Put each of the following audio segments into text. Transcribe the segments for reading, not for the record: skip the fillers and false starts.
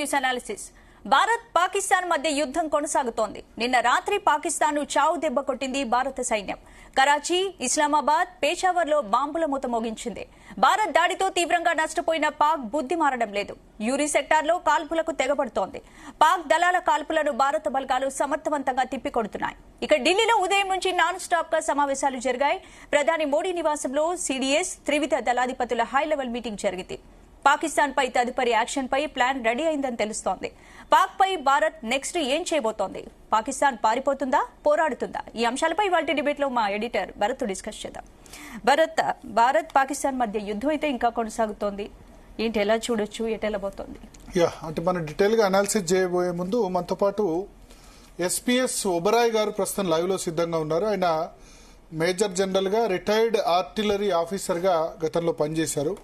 News analysis. Bharat Pakistan మధ్య యుద్ధం కొనసాగుతోంది. నిన్న రాత్రి పాకిస్తాన్ ను చావు దెబ్బ కొట్టింది భారత సైన్యం. కరాచీ, ఇస్లామాబాద్, పేషావర్ లో బాంబుల మూత మోగించింది. భారత్ దాడితో తీవ్రంగా నష్టపోయిన పాక్ బుద్ధి మారడం లేదు. యూరి సెక్టార్ లో కాల్పులకు తెగబడుతోంది. పాక్ దళాల కాల్పులను భారత బలగాలు సమర్థవంతంగా తిప్పికొడుతున్నాయి. ఇక ఢిల్లీలో ఉదయం నుంచి నాన్ స్టాప్ గా సమావేశాలు జరిగాయి. ప్రధాని మోడీ నివాసంలో సిడిఎస్ త్రివిధ దళాధిపతుల హై లెవెల్ మీటింగ్ జరిగింది. పాకిస్తాన్ పై తదుపరి యాక్షన్ పై ప్లాన్ రెడీ అయిందని తెలుస్తోంది. పాక్ పై భారత్ నెక్స్ట్ ఏం చేయబోతోంది? పాకిస్తాన్ పారిపోతుందా, పోరాడుతుందా? ఈ అంశాలపై ఇవాళ డిబేట్ లో మా ఎడిటర్ భరత్ డిస్కస్ చేద్దాం. భారత్ పాకిస్తాన్ మధ్య యుద్ధం అయితే ఇంకా కొనసాగుతోంది. ఏంటి, ఎలా చూడొచ్చు, ఎటెళ్ళబోతోంది? అంటే మనం డీటెయిల్ గా అనాలిసిస్ చేయబోయే ముందు మనతో పాటు ఎస్పీఎస్ ఒబరాయ్ గారు ప్రస్తుతం లైవ్ లో సిద్ధంగా ఉన్నారు. ఆయన మేజర్ జనరల్ గా రిటైర్డ్ ఆర్టిలరీ ఆఫీసర్ గా గతంలో పనిచేశారు.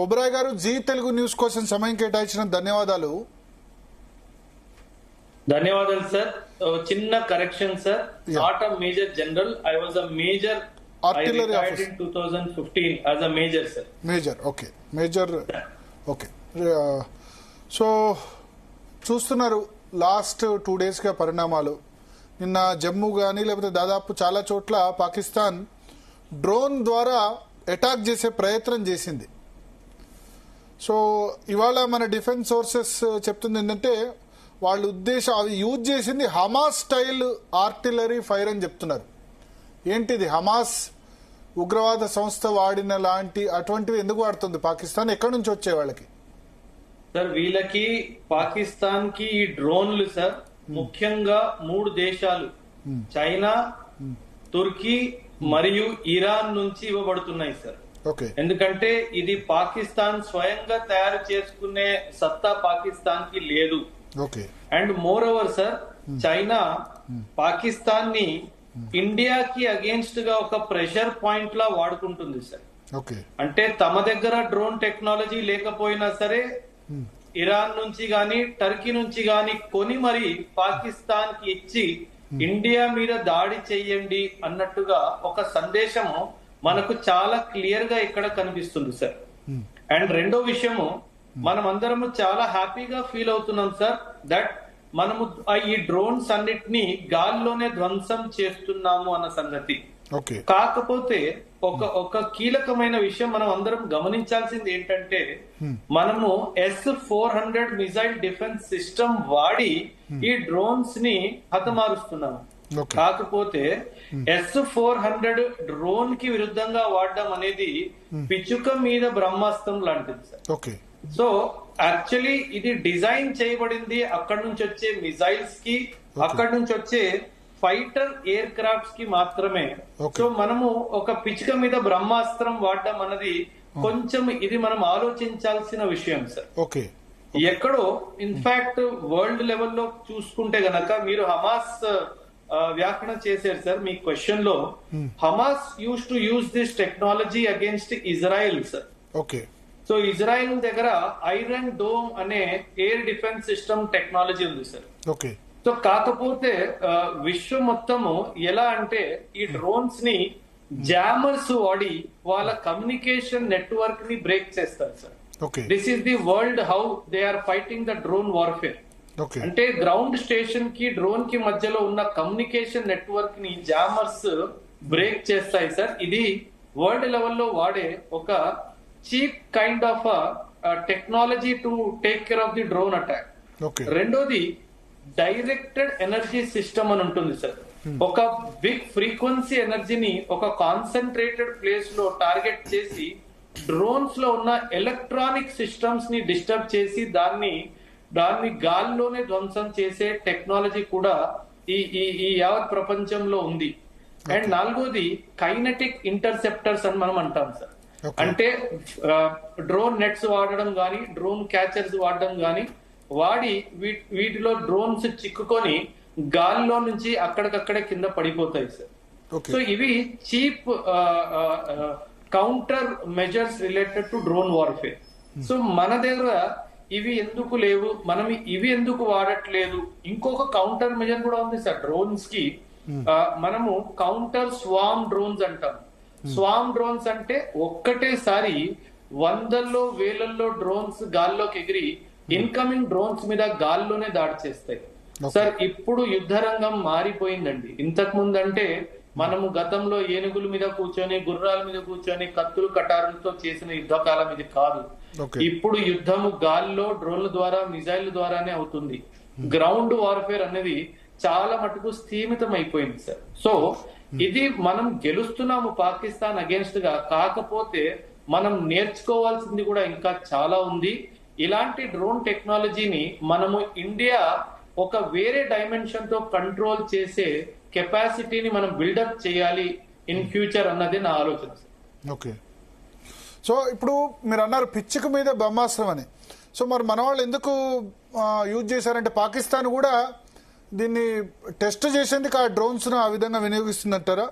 ఒబరాయ్ గారు, జీ తెలుగు న్యూస్ కోసం సమయం కేటాయించిన ధన్యవాదాలు. ధన్యవాదాలు సార్. చిన్న correction sir, not a major general, I was a major artillery officer in 2015 as a major sir. Major, okay, major, okay. So చూస్తున్నారు లాస్ట్ 2 days గా పరిణామాలు. నిన్న జమ్మూ కానీ లేకపోతే దాదాపు చాలా చోట్ల పాకిస్తాన్ డ్రోన్ ద్వారా అటాక్ చేసే ప్రయత్నం చేసింది. సో ఇవాళ మన డిఫెన్స్ సోర్సెస్ చెప్తుంది ఏంటంటే వాళ్ళ ఉద్దేశం అవి యూజ్ చేసింది హమాస్ స్టైల్ ఆర్టిలరీ ఫైర్ అని చెప్తున్నారు. ఏంటిది? హమాస్ ఉగ్రవాద సంస్థ వాడిన లాంటి అటువంటివి ఎందుకు వాడుతుంది పాకిస్తాన్? ఎక్కడి నుంచి వచ్చే వాళ్ళకి? సార్, వీళ్ళకి పాకిస్తాన్ కి ఈ డ్రోన్లు సార్ ముఖ్యంగా 3 దేశాలు చైనా, తుర్కీ మరియు ఇరాన్ నుంచి ఇవ్వబడుతున్నాయి సార్. ఎందుకంటే ఇది పాకిస్తాన్ స్వయంగా తయారు చేసుకునే సత్తా పాకిస్తాన్ కి లేదు. And more over sir, China Pakistan ని ఇండియాకి అగేన్స్ట్ గా ఒక ప్రెషర్ పాయింట్ లా వాడుకుంటుంది సార్. అంటే తమ దగ్గర డ్రోన్ టెక్నాలజీ లేకపోయినా సరే ఇరాన్ నుంచి గాని టర్కీ నుంచి గాని కొని మరి పాకిస్తాన్ కి ఇచ్చి ఇండియా మీద దాడి చెయ్యండి అన్నట్టుగా ఒక సందేశము మనకు చాలా క్లియర్ గా ఇక్కడ కనిపిస్తుంది సార్. అండ్ రెండో విషయము, మనం అందరము చాలా హ్యాపీగా ఫీల్ అవుతున్నాం సార్ దట్ మనము ఈ డ్రోన్స్ అన్నిటినీ గాల్లోనే ధ్వంసం చేస్తున్నాము అన్న సంగతి. కాకపోతే ఒక కీలకమైన విషయం మనం అందరం గమనించాల్సింది ఏంటంటే మనము S-400 మిసైల్ డిఫెన్స్ సిస్టమ్ వాడి ఈ డ్రోన్స్ ని హతమారుస్తున్నాము. కాకపోతే S-400 డ్రోన్ కి విరుద్ధంగా వాడడం అనేది పిచ్చుక మీద బ్రహ్మాస్త్రం లాంటిది సార్. సో యాక్చువల్లీ ఇది డిజైన్ చేయబడింది అక్కడి నుంచి వచ్చే మిసైల్స్ కి, అక్కడి నుంచి వచ్చే ఫైటర్ ఎయిర్ క్రాఫ్ట్స్ కి మాత్రమే. సో మనము ఒక పిచ్చుక మీద బ్రహ్మాస్త్రం వాడడం అన్నది కొంచెం ఇది మనం ఆలోచించాల్సిన విషయం సార్. ఎక్కడో ఇన్ఫాక్ట్ వరల్డ్ లెవెల్లో చూసుకుంటే గనక మీరు హమాస్ వ్యాఖ్యాన చేశారు సార్ మీ క్వశ్చన్ లో. Hamas use to use this technology against Israel sir. So Israel దగ్గర ఐరన్ డోమ్ అనే ఎయిర్ డిఫెన్స్ సిస్టమ్ టెక్నాలజీ ఉంది సార్. సో కాకపోతే విశ్వం మొత్తము ఎలా అంటే ఈ డ్రోన్స్ ని జామర్స్ వాడి వాళ్ళ కమ్యూనికేషన్ నెట్వర్క్ ని బ్రేక్ చేస్తారు sir. This is the world how they are fighting the drone warfare. అంటే గ్రౌండ్ స్టేషన్ కి డ్రోన్ కి మధ్యలో ఉన్న కమ్యూనికేషన్ నెట్వర్క్ ని జామర్స్ బ్రేక్ చేస్తాయి సార్. ఇది వరల్డ్ లెవెల్లో వాడే ఒక cheap kind of technology to take care of the drone attack. రెండోది డైరెక్టెడ్ ఎనర్జీ సిస్టమ్ అని ఉంటుంది సార్. ఒక బిగ్ ఫ్రీక్వెన్సీ ఎనర్జీని ఒక కాన్సన్ట్రేటెడ్ ప్లేస్ లో టార్గెట్ చేసి డ్రోన్స్ లో ఉన్న ఎలక్ట్రానిక్ సిస్టమ్స్ ని డిస్టర్బ్ చేసి దాన్ని గాల్లోనే ధ్వంసం చేసే టెక్నాలజీ కూడా ఈ యావత్ ప్రపంచంలో ఉంది. అండ్ నాలుగోది కైనెటిక్ ఇంటర్సెప్టర్స్ అని మనం అంటాం సార్. అంటే డ్రోన్ నెట్స్ వాడడం గానీ, డ్రోన్ క్యాచర్స్ వాడడం గానీ వాడి వీటిలో డ్రోన్స్ చిక్కుకొని గాలిలో నుంచి అక్కడికక్కడే కింద పడిపోతాయి సార్. సో ఇవి cheap counter measures related to drone warfare. So మన దగ్గర ఇవి ఎందుకు లేవు, మనం ఇవి ఎందుకు వాడట్లేదు? ఇంకొక కౌంటర్ మెజర్ కూడా ఉంది సార్ డ్రోన్స్ కి. మనము కౌంటర్ స్వామ్ డ్రోన్స్ అంటాం. స్వామ్ డ్రోన్స్ అంటే ఒక్కటేసారి వందల్లో వేలల్లో డ్రోన్స్ గాల్లోకి ఎగిరి ఇన్కమింగ్ డ్రోన్స్ మీద గాల్లోనే దాడి చేస్తాయి. సార్ ఇప్పుడు యుద్ధ రంగం మారిపోయిందండి. ఇంతకు ముందు అంటే మనము గతంలో ఏనుగుల మీద కూర్చొని, గుర్రాల మీద కూర్చొని, కత్తులు కటారులతో చేసిన యుద్ధకాలం ఇది కాదు. ఇప్పుడు యుద్ధము గాల్లో డ్రోన్ల ద్వారా, మిజైల్ ద్వారానే అవుతుంది. గ్రౌండ్ వార్ఫేర్ అనేది చాలా మటుకు స్థీమితం అయిపోయింది సార్. సో ఇది మనం గెలుస్తున్నాము పాకిస్తాన్ అగేన్స్ట్ గా. కాకపోతే మనం నేర్చుకోవాల్సింది కూడా ఇంకా చాలా ఉంది. ఇలాంటి డ్రోన్ టెక్నాలజీని మనము ఇండియా ఒక వేరే డైమెన్షన్ తో కంట్రోల్ చేసే కెపాసిటీని మనం బిల్డప్ చేయాలి ఇన్ ఫ్యూచర్ అన్నది నా ఆలోచన. ఓకే, సో ఇప్పుడు మీరు అన్నారు పిచ్చుక మీద బ్రహ్మాస్త్రం అని. సో మరి మన వాళ్ళు ఎందుకు యూజ్ చేశారంటే పాకిస్తాన్ కూడా దీన్ని టెస్ట్ చేసేందుకు ఆ డ్రోన్స్ ను ఆ విధంగా వినియోగిస్తుందంటారా?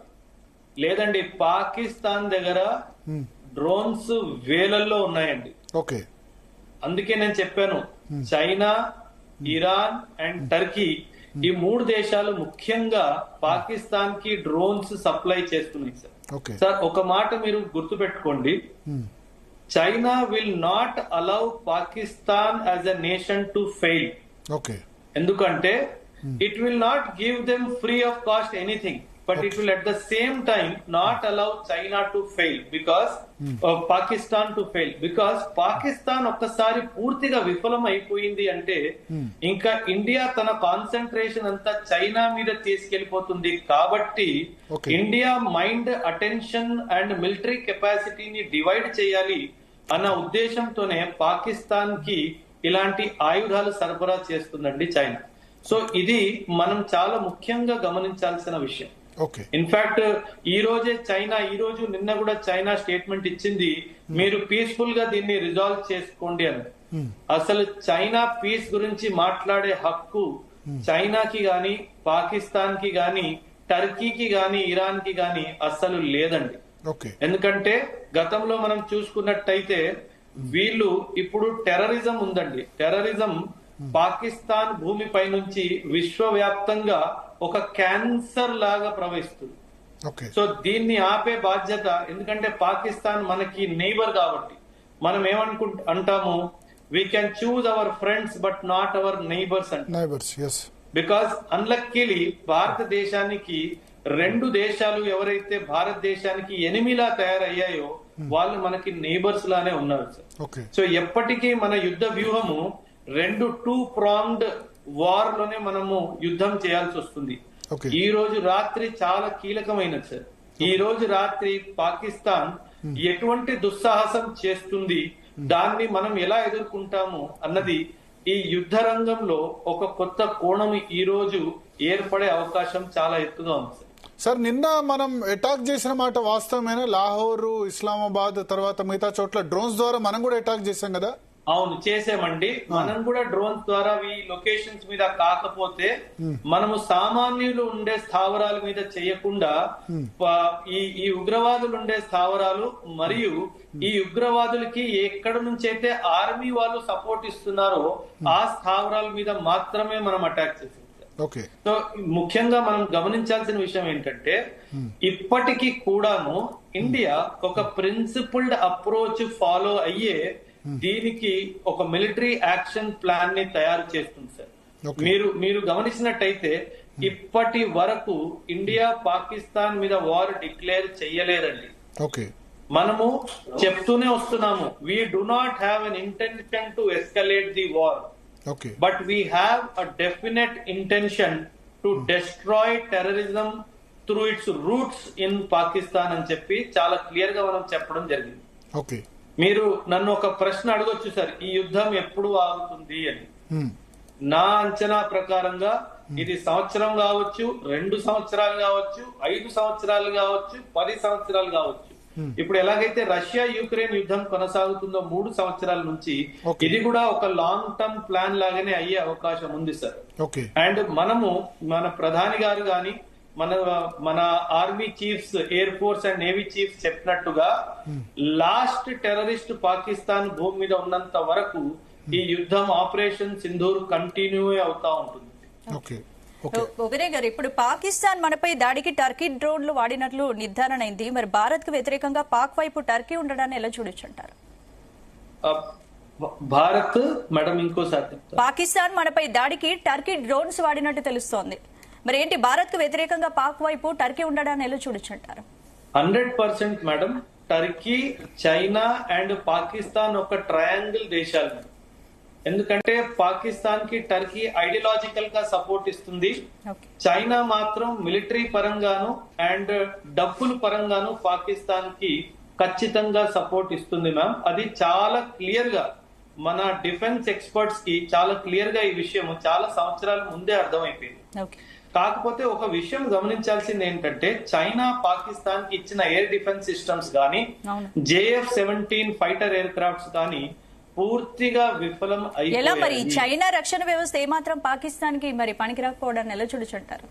లేదండి, పాకిస్తాన్ దగ్గర డ్రోన్స్ వేలల్లో ఉన్నాయండి. ఓకే, అందుకే నేను చెప్పాను చైనా, ఇరాన్ అండ్ టర్కీ ఈ 3 దేశాలు ముఖ్యంగా పాకిస్తాన్ కి డ్రోన్స్ సప్లై చేస్తున్నాయి సార్. సార్ ఒక మాట మీరు గుర్తు పెట్టుకోండి, China will not allow Pakistan as a nation to fail. ఎందుకంటే it will not give them free of cost anything, but it will at the same time not allow China to fail because Pakistan to fail, because Pakistan ఒక్కసారి పూర్తిగా విఫలం అయిపోయింది అంటే ఇంకా India తన concentration అంతా China మీద తీసుకెళ్లిపోతుంది. కాబట్టి India mind, attention and military కెపాసిటీని డివైడ్ చేయాలి అన్న ఉద్దేశంతోనే పాకిస్తాన్ కి ఇలాంటి ఆయుధాలు సరఫరా చేస్తుందండి చైనా. సో ఇది మనం చాలా ముఖ్యంగా గమనించాల్సిన విషయం. ఇన్ఫాక్ట్ ఈ రోజే చైనా, నిన్న కూడా చైనా స్టేట్మెంట్ ఇచ్చింది, మీరు పీస్ఫుల్ గా దీన్ని రిజాల్వ్ చేసుకోండి అని. అసలు చైనా పీస్ గురించి మాట్లాడే హక్కు చైనాకి గాని, పాకిస్తాన్ కి గాని, టర్కీకి గాని, ఇరాన్ కి గాని అస్సలు లేదండి. ఎందుకంటే గతంలో మనం చూసుకున్నట్టయితే వీళ్ళు ఇప్పుడు టెర్రరిజం ఉందండి. టెర్రరిజం పాకిస్తాన్ భూమిపై నుంచి విశ్వవ్యాప్తంగా ఒక క్యాన్సర్ లాగా ప్రవహిస్తుంది. సో దీన్ని ఆపే బాధ్యత, ఎందుకంటే పాకిస్తాన్ మనకి నైబర్ కాబట్టి మనం అంటాము, we can choose our friends but not our neighbours అంటే. బికాస్ అన్లక్కీలీ భారతదేశానికి 2 దేశాలు ఎవరైతే భారతదేశానికి ఎనిమిలా తయారయ్యాయో వాళ్ళు మనకి నైబర్స్ లానే ఉన్నారు సార్. సో ఎప్పటికీ మన యుద్ధ వ్యూహము 2 ప్రాంగ్డ్ వార్ లోనే మనము యుద్ధం చేయాల్సి వస్తుంది. ఈ రోజు రాత్రి చాలా కీలకమైనది సార్. ఈ రోజు రాత్రి పాకిస్తాన్ ఎటువంటి దుస్సాహసం చేస్తుంది, దాన్ని మనం ఎలా ఎదుర్కొంటాము అన్నది ఈ యుద్ధ రంగంలో ఒక కొత్త కోణం ఈ రోజు ఏర్పడే అవకాశం చాలా ఎత్తుగా ఉంది సార్. సార్ నిన్న మనం అటాక్ చేసిన మాట వాస్తవమేనా? లాహోర్, ఇస్లామాబాద్ తర్వాత మిగతా చోట్ల డ్రోన్స్ ద్వారా మనం కూడా అటాక్ చేశాం కదా? అవును, చేసామండి. మనం కూడా డ్రోన్స్ ద్వారా ఈ లొకేషన్స్ మీద కాకపోతే మనము సామాన్యులు ఉండే స్థావరాల మీద చేయకుండా ఈ ఉగ్రవాదులు ఉండే స్థావరాలు మరియు ఈ ఉగ్రవాదులకి ఎక్కడ నుంచి అయితే ఆర్మీ వాళ్ళు సపోర్ట్ ఇస్తున్నారో ఆ స్థావరాల మీద మాత్రమే మనం అటాక్ చేసాం. సో ముఖ్యంగా మనం గమనించాల్సిన విషయం ఏంటంటే ఇప్పటికీ కూడాను ఇండియా ఒక ప్రిన్సిపుల్డ్ అప్రోచ్ ఫాలో అయ్యే దీనికి ఒక మిలిటరీ యాక్షన్ ప్లాన్ ని తయారు చేస్తుంది సార్. మీరు గమనించినట్టయితే ఇప్పటి వరకు ఇండియా పాకిస్తాన్ మీద వార్ డిక్లేర్ చెయ్యలేరండి. మనము చెప్తూనే వస్తున్నాము, we do not have an intention to escalate the war, but we have a definite intention to destroy terrorism through it's roots in Pakistan అని చెప్పి చాలా క్లియర్ గా మనం చెప్పడం జరిగింది. మీరు నన్ను ఒక ప్రశ్న అడగొచ్చు సార్, ఈ యుద్ధం ఎప్పుడు ఆగుతుంది అని. నా అంచనా ప్రకారంగా ఇది సంవత్సరం కావచ్చు, 2 సంవత్సరాలు కావచ్చు, 5 సంవత్సరాలు కావచ్చు, 10 సంవత్సరాలు కావచ్చు. ఇప్పుడు ఎలాగైతే రష్యా యుక్రెయిన్ యుద్ధం కొనసాగుతుందో 3 సంవత్సరాల నుంచి ఇది కూడా ఒక లాంగ్ టర్మ్ ప్లాన్ లాగానే అయ్యే అవకాశం ఉంది సార్. అండ్ మనము మన ప్రధాని గారు గాని మన army chiefs, air force and navy chiefs చెప్పినట్టుగా లాస్ట్ టెర్రరిస్ట్ పాకిస్తాన్ భూమి మీద ఉన్నంత వరకు ఈ యుద్ధం ఆపరేషన్ సింధూర్ కంటిన్యూ అవుతా ఉంటుంది. ఉబిరే గారు, ఇప్పుడు పాకిస్తాన్ మనపై దాడికి టర్కీ డ్రోన్లు వాడినట్లు నిర్ధారణ అయింది. మరి భారత్ కు వ్యతిరేకంగా పాక్ వైపు టర్కీ ఉండడాన్ని ఎలా చూడొచ్చు అంటారు? భారత్ మేడం ఇంకోసారి చెప్తా. పాకిస్తాన్ మనపై దాడికి టర్కీ డ్రోన్స్ వాడినట్టు తెలుస్తోంది. మరి ఏంటి భారత్ కు వ్యతిరేకంగా పాక్ వైపు టర్కీ ఉండడాన్ని ఎలా చూడొచ్చంటారు? 100% madam. Turkey, China and Pakistan ఒక ట్రయాంగిల్ దేశాలు. ఎందుకంటే పాకిస్తాన్ కి టర్కీ ఐడియాలజికల్ గా సపోర్ట్ ఇస్తుంది. ఓకే. చైనా మాత్రం మిలిటరీ పరంగాను అండ్ డబ్బుల పరంగాను పాకిస్తాన్ కి ఖచ్చితంగా సపోర్ట్ ఇస్తుంది మ్యామ్. అది చాలా క్లియర్ గా మన డిఫెన్స్ ఎక్స్పర్ట్స్ కి చాలా క్లియర్ గా ఈ విషయం చాలా సంవత్సరాల ముందే అర్థమైపోయింది. ఓకే. కాకపోతే ఒక విషయం గమనించాల్సింది ఏంటంటే చైనా పాకిస్తాన్ కి ఇచ్చిన ఎయిర్ డిఫెన్స్ సిస్టమ్స్ గానీ అవును. JF-17 ఫైటర్ ఎయిర్ క్రాఫ్ట్స్ కానీ పూర్తిగా విఫలం ఎలా మరి అయిపోయాయి. చైనా రక్షణ వ్యవస్థ ఏమాత్రం పాకిస్తాన్ కి మరి పనికి రాకపోవడాన్ని ఎలా చూడొచ్చంటారు?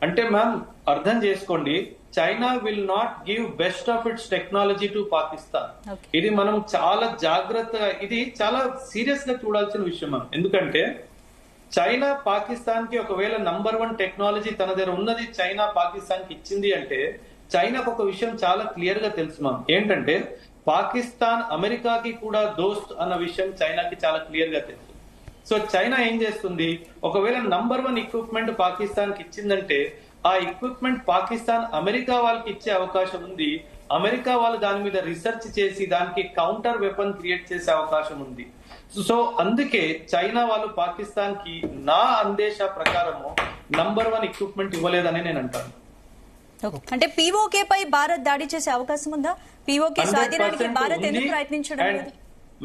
అంటే మ్యామ్ అర్థం చేసుకోండి, China will not give best of it's technology to Pakistan. Okay. ఇది మనం చాలా జాగ్రత్తగా, ఇది చాలా సీరియస్ గా చూడాల్సిన విషయం మ్యామ్. ఎందుకంటే చైనా పాకిస్తాన్ కి ఒకవేళ నంబర్ 1 టెక్నాలజీ తన దగ్గర ఉన్నది చైనా పాకిస్తాన్ కి ఇచ్చింది అంటే చైనాకు ఒక విషయం చాలా క్లియర్ గా తెలుసు మ్యామ్. ఏంటంటే పాకిస్తాన్ అమెరికాకి కూడా దోస్త్ అన్న విషయం చైనాకి చాలా క్లియర్ గా తెలుసు. సో చైనా ఏం చేస్తుంది, ఒకవేళ నంబర్ 1 ఎక్విప్మెంట్ పాకిస్తాన్ కి ఇచ్చిందంటే ఆ ఎక్విప్మెంట్ పాకిస్తాన్ అమెరికా వాళ్ళకి ఇచ్చే అవకాశం ఉంది. అమెరికా వాళ్ళు దాని మీద రీసెర్చ్ చేసి దానికి కౌంటర్ వెపన్ క్రియేట్ చేసే అవకాశం ఉంది. సో అందుకే చైనా వాళ్ళు పాకిస్తాన్ కి నా అందేశ ప్రకారము నంబర్ 1 ఎక్విప్మెంట్ ఇవ్వలేదని నేను అంటాను. అంటే పీఓకే పై భారత్ దాడి చేసే అవకాశం ఉందా? పీఓకే స్వాధీనానికి 100% భారత్ ఎందుకు ఉంది. ప్రయత్నించడం And లేదు?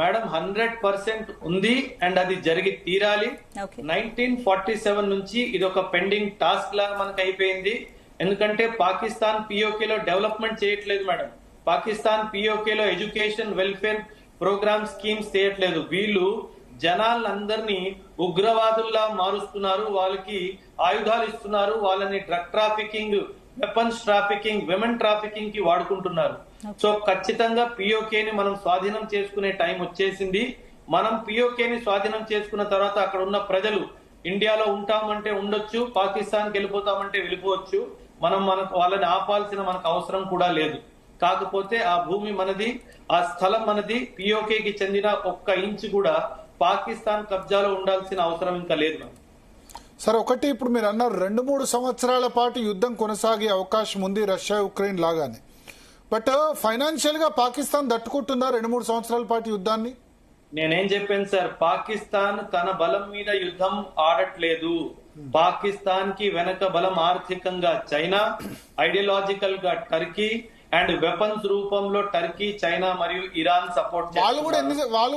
మేడం 100% ఉంది అండ్ అది జరిగి తీరాలి. ఓకే. 1947 నుంచి ఇది ఒక పెండింగ్ టాస్క్ లాగా మనకు అయిపోయింది. ఎందుకంటే పాకిస్తాన్ పిఓకే లో డెవలప్మెంట్ చేయట్లేదు మేడం. పాకిస్తాన్ పిఓకే లో ఎడ్యుకేషన్, వెల్ఫేర్ ప్రోగ్రామ్ స్కీమ్స్ చేయట్లేదు. వీళ్ళు జనాలందరినీ ఉగ్రవాదుల్లా మారుస్తున్నారు, వాళ్ళకి ఆయుధాలు ఇస్తున్నారు, వాళ్ళని drug trafficking, weapons trafficking, women trafficking కి వాడుకుంటున్నారు. సో ఖచ్చితంగా పిఓకేని మనం స్వాధీనం చేసుకునే టైం వచ్చేసింది. మనం పిఓకేని స్వాధీనం చేసుకున్న తర్వాత అక్కడ ఉన్న ప్రజలు ఇండియాలో ఉంటామంటే ఉండొచ్చు, పాకిస్తాన్ కి వెళ్ళిపోతామంటే వెళ్ళిపోవచ్చు. మనకు వాళ్ళని ఆపాల్సిన మనకు అవసరం కూడా లేదు. కాకపోతే ఆ భూమి మనది, ఆ స్థలం మనది. పిఓకేకి చెందిన 1 ఇంచు కూడా పాకిస్తాన్ కబ్జాలో ఉండాల్సిన అవసరం ఇంకా లేదు. సరే, ఒకటి ఇప్పుడు మీరు అన్నారు 2-3 సంవత్సరాల పాటు యుద్ధం కొనసాగే అవకాశం ఉంది రష్యా ఉక్రెయిన్ లాగానే. బట్ ఫైనాన్షియల్ గా పాకిస్తాన్ తట్టుకుంటుందా 2-3 సంవత్సరాల పాటు యుద్ధాన్ని? నేనేం చెప్పాను సార్, పాకిస్తాన్ తన బలం మీద యుద్ధం ఆడట్లేదు. పాకిస్తాన్ కి వెనక బలం ఆర్థికంగా చైనా, ఐడియాలజికల్ గా టర్కీ అండ్ వెపన్స్ రూపంలో టర్కీ, చైనా మరియు ఇరాన్ సపోర్ట్. వాళ్ళు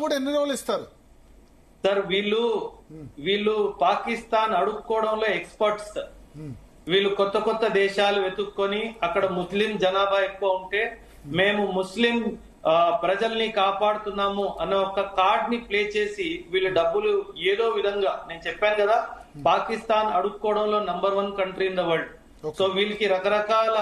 కూడా ఎన్ని రోజులు ఇస్తారు సార్? వీళ్ళు పాకిస్తాన్ అడుక్కోవడంలో ఎక్స్పర్ట్స్. వీళ్ళు కొత్త కొత్త దేశాలు వెతుక్కొని అక్కడ ముస్లిం జనాభా ఎక్కువ ఉంటే మేము ముస్లిం ప్రజల్ని కాపాడుతున్నాము అన్న ఒక కార్డ్ ని ప్లే చేసి వీళ్ళు డబ్బులు ఏదో విధంగా, నేను చెప్పాను కదా పాకిస్తాన్ అడుక్కోవడంలో number 1 country in the world. So వీళ్ళకి రకరకాల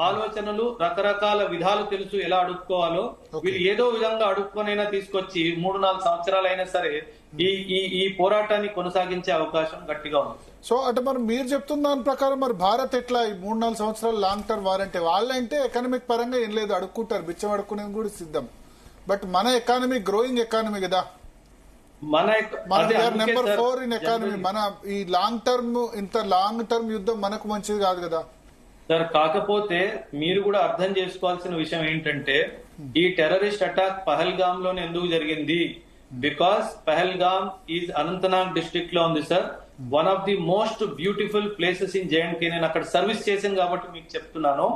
ఆలోచనలు, రకరకాల విధాలు తెలుసు ఎలా అడుక్కోవాలో. వీళ్ళు ఏదో విధంగా అడుక్కొనైనా తీసుకొచ్చి 3-4 సంవత్సరాలు అయినా సరే ఈ పోరాటాన్ని కొనసాగించే అవకాశం గట్టిగా ఉంది. సో అంటే మరి మీరు చెప్తున్న దాని ప్రకారం మరి భారత్ ఎట్లా ఈ 3-4 సంవత్సరాలు లాంగ్ టర్మ్ వారంటే వాళ్ళంటే ఎకనామిక్ పరంగా ఏం లేదు, అడుక్కుంటారు, బిచ్చం అడుక్కునేది కూడా సిద్ధం. బట్ మన ఎకానమీ గ్రోయింగ్ ఎకానమీ కదా, నెంబర్ 4 ఇన్ ఎకానమీ. మన ఈ లాంగ్ టర్మ్ యుద్ధం మనకు మంచిది కాదు కదా సార్. కాకపోతే మీరు కూడా అర్థం చేసుకోవాల్సిన విషయం ఏంటంటే ఈ టెర్రరిస్ట్ అటాక్ పహల్గామ్ లోనే ఎందుకు జరిగింది? Because Pahalgam is Anantnag district లో ఉంది sir. One of the most beautiful places in JNK. నేను అక్కడ సర్వీస్ చేశాను కాబట్టి మీకు చెప్తున్నాను.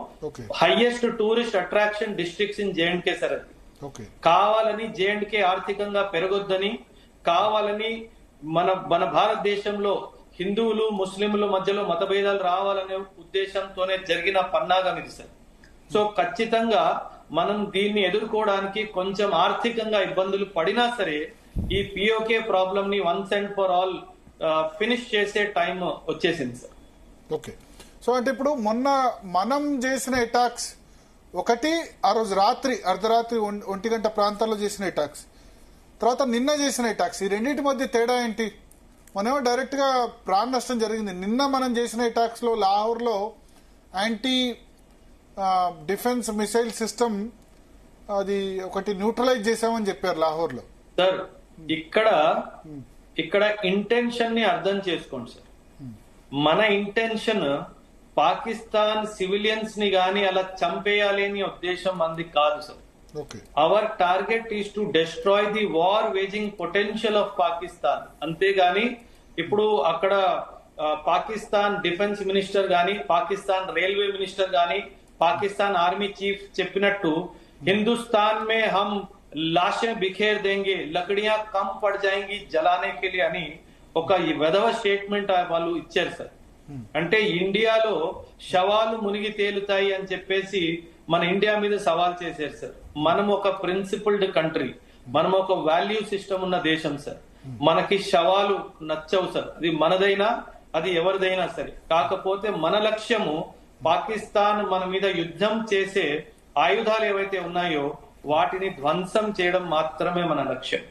Highest tourist attraction districts in JNK sir. అది కావాలని JNK ఆర్థికంగా పెరగొద్దని, కావాలని మన భారతదేశంలో హిందువులు ముస్లింల మధ్యలో మతభేదాలు రావాలనే ఉద్దేశంతోనే జరిగిన పన్నాగం ఇది సార్. సో ఖచ్చితంగా మనం దీన్ని ఎదుర్కోవడానికి కొంచెం ఆర్థికంగా ఇబ్బందులు పడినా సరే ఈ పిఓకే ప్రాబ్లం ని once and for all finish చేసే టైం వచ్చేసింది సార్. ఓకే. సో అంటే ఇప్పుడు మొన్న మనం చేసిన అటాక్స్ ఒకటి, ఆ రోజు రాత్రి అర్ధరాత్రి 1 గంట ప్రాంతాల్లో చేసిన అటాక్స్, తర్వాత నిన్న చేసిన అటాక్స్, ఈ రెండింటి మధ్య తేడా ఏంటి? మనమేమో డైరెక్ట్ గా ప్రాణ నష్టం జరిగింది. నిన్న మనం చేసిన అటాక్స్ లో లాహోర్ లో యాంటీ డిఫెన్స్ మిసైల్ సిస్టమ్ అది ఒకటి న్యూట్రలైజ్ చేశామని చెప్పారు లాహోర్ లో. సార్ ఇక్కడ ఇంటెన్షన్ ని అర్థం చేసుకోండి సార్. మన ఇంటెన్షన్ పాకిస్తాన్ సివిలియన్స్ ని గాని అలా చంపేయాలి అనే ఉద్దేశం మంది కాదు sir. Our target is to destroy the war waging potential of Pakistan. అంతేగాని ఇప్పుడు అక్కడ పాకిస్తాన్ డిఫెన్స్ మినిస్టర్ గాని, పాకిస్తాన్ రైల్వే మినిస్టర్ గాని, పాకిస్తాన్ ఆర్మీ చీఫ్ చెప్పినట్టు హిందుస్థాన్ మే హమ్ లాషే బిఖేర్ దేంగే, లకడియా కమ్ పడ్ జాయింగి జలానే కే లియే అని ఒక వెధవ స్టేట్మెంట్ వాళ్ళు ఇచ్చారు సార్. అంటే ఇండియాలో శవాలు మునిగి తేలుతాయి అని చెప్పేసి మన ఇండియా మీద సవాల్ చేశారు సార్. మనం ఒక ప్రిన్సిపల్డ్ కంట్రీ, మనం ఒక వాల్యూ సిస్టమ్ ఉన్న దేశం సార్. మనకి శవాలు నచ్చవు సార్. అది మనదైనా అది ఎవరిదైనా సరే. కాకపోతే మన లక్ష్యము పాకిస్తాన్ మన మీద యుద్ధం చేసే ఆయుధాలు ఏవైతే ఉన్నాయో వాటిని ధ్వంసం చేయడం మాత్రమే మన లక్ష్యం.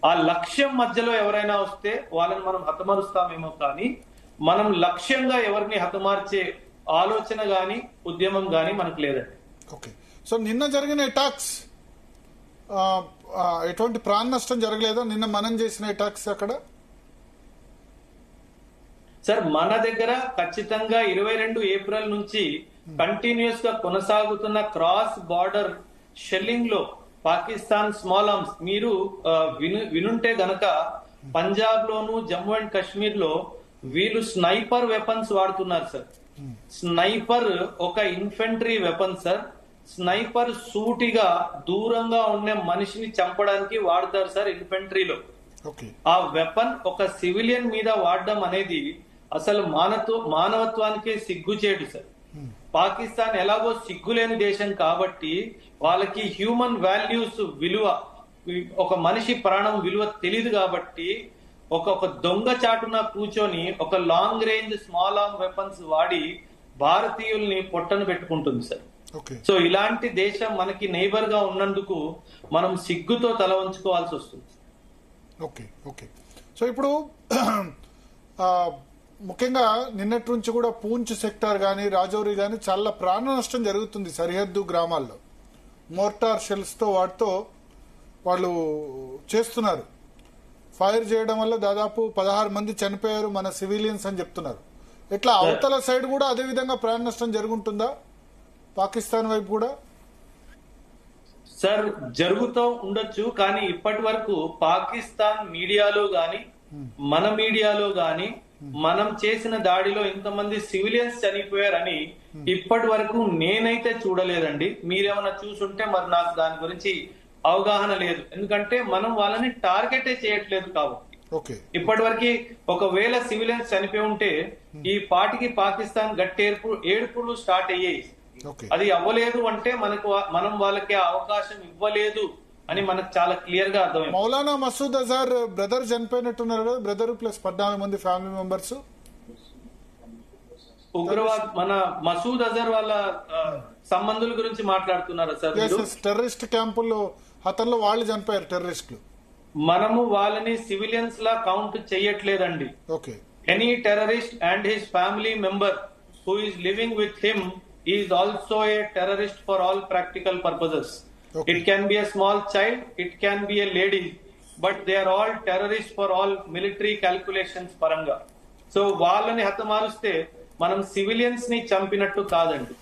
ఆ లక్ష్యం మధ్యలో ఎవరైనా వస్తే వాళ్ళని మనం హతమారుస్తామేమో, కానీ మనం లక్ష్యంగా ఎవరిని హతమార్చే ఆలోచన గాని ఉద్యమం గాని మనకు లేదండి. ఓకే. సో నిన్న జరిగిన అటాక్స్ ఎటువంటి ప్రాణ నష్టం జరగలేదా? నిన్న మనం చేసిన అటాక్స్ అక్కడ సార్ మన దగ్గర ఖచ్చితంగా 22 ఏప్రిల్ నుంచి కంటిన్యూస్ గా కొనసాగుతున్న క్రాస్ బార్డర్ షెల్లింగ్ లో పాకిస్తాన్ స్మాల్ ఆర్మ్స్ మీరు వినుంటే గనక పంజాబ్ లోను జమ్మూ అండ్ కాశ్మీర్ లో వీళ్ళు స్నైపర్ వెపన్స్ వాడుతున్నారు సార్. స్నైపర్ ఒక ఇన్ఫెంట్రీ వెపన్ సార్. స్నైపర్ సూటిగా దూరంగా ఉండే మనిషిని చంపడానికి వాడతారు సార్ ఇన్ఫెంట్రీలో. ఆ వెపన్ ఒక సివిలియన్ మీద వాడడం అనేది అసలు మానవత్వానికే సిగ్గుచేటు సార్. పాకిస్తాన్ ఎలాగో సిగ్గులేని దేశం కాబట్టి వాళ్ళకి హ్యూమన్ వాల్యూస్ విలువ, ఒక మనిషి ప్రాణం విలువ తెలియదు కాబట్టి ఒక దొంగ చాటున కూర్చొని ఒక long range small arm weapons వాడి భారతీయుల్ని పొట్టను పెట్టుకుంటుంది సార్. సో ఇలాంటి దేశం మనకి నైబర్ గా ఉన్నందుకు మనం సిగ్గుతో తల వంచుకోవాల్సి వస్తుంది. Okay okay. సో ఇప్పుడు ముఖ్యంగా నిన్నటి నుంచి కూడా పూంచ్ సెక్టార్ గానీ రాజౌరి గానీ చాలా ప్రాణ నష్టం జరుగుతుంది సరిహద్దు గ్రామాల్లో. మోర్టార్ షెల్స్ తో వాటితో వాళ్ళు చేస్తున్నారు. ఫైర్ చేయడం వల్ల దాదాపు 16 మంది చనిపోయారు మన సివిలియన్స్ అని చెప్తున్నారు. ఇట్లా అవతల సైడ్ కూడా అదే విధంగా ప్రాణ నష్టం జరుగుతుందా పాకిస్తాన్ వైపు కూడా? సార్ జరుగుతూ ఉండొచ్చు, కానీ ఇప్పటి వరకు పాకిస్తాన్ మీడియాలో గాని మన మీడియాలో గాని మనం చేసిన దాడిలో ఇంతమంది సివిలియన్స్ చనిపోయారని ఇప్పటి వరకు నేనైతే చూడలేదండి. మీరేమన్నా చూసుంటే మరి నాకు దాని గురించి అవగాహన లేదు. ఎందుకంటే మనం వాళ్ళని టార్గెటే చేయట్లేదు కాబట్టి. ఇప్పటి వరకు ఒకవేళ సివిలియన్స్ చనిపోయి ఉంటే ఈ పాటికి పాకిస్తాన్ గట్టి ఏడుపులు స్టార్ట్ అయ్యాయి. అది అవ్వలేదు అంటే మనం వాళ్ళకి అవకాశం ఇవ్వలేదు అని మనకు చాలా క్లియర్ గా అర్థమైంది. మౌలానా మసూద్ అజార్ బ్రదర్ చనిపోయినట్టున్నారు కదా, బ్రదర్ ప్లస్ 14 మంది ఫ్యామిలీ మెంబర్స్ ఉగ్రవాద్ మన మసూద్ అజార్ వాళ్ళ సంబంధుల గురించి మాట్లాడుతున్నారా సార్? టెర్రరిస్ట్ క్యాంపుల్లో అతనిలో వాళ్ళు చనిపోయారు టెర్రరిస్టులు. మనము వాళ్ళని సివిలియన్స్ లా కౌంట్ చెయ్యట్లేదండి. Okay. Any terrorist and his family member who is living with him is also a terrorist for all practical purposes. It can be a small child, it can be a lady, but they are all terrorists for all military calculations paranga. So వాళ్ళని హతమారుస్తే మనం civilians ని చంపినట్టు కాదండి.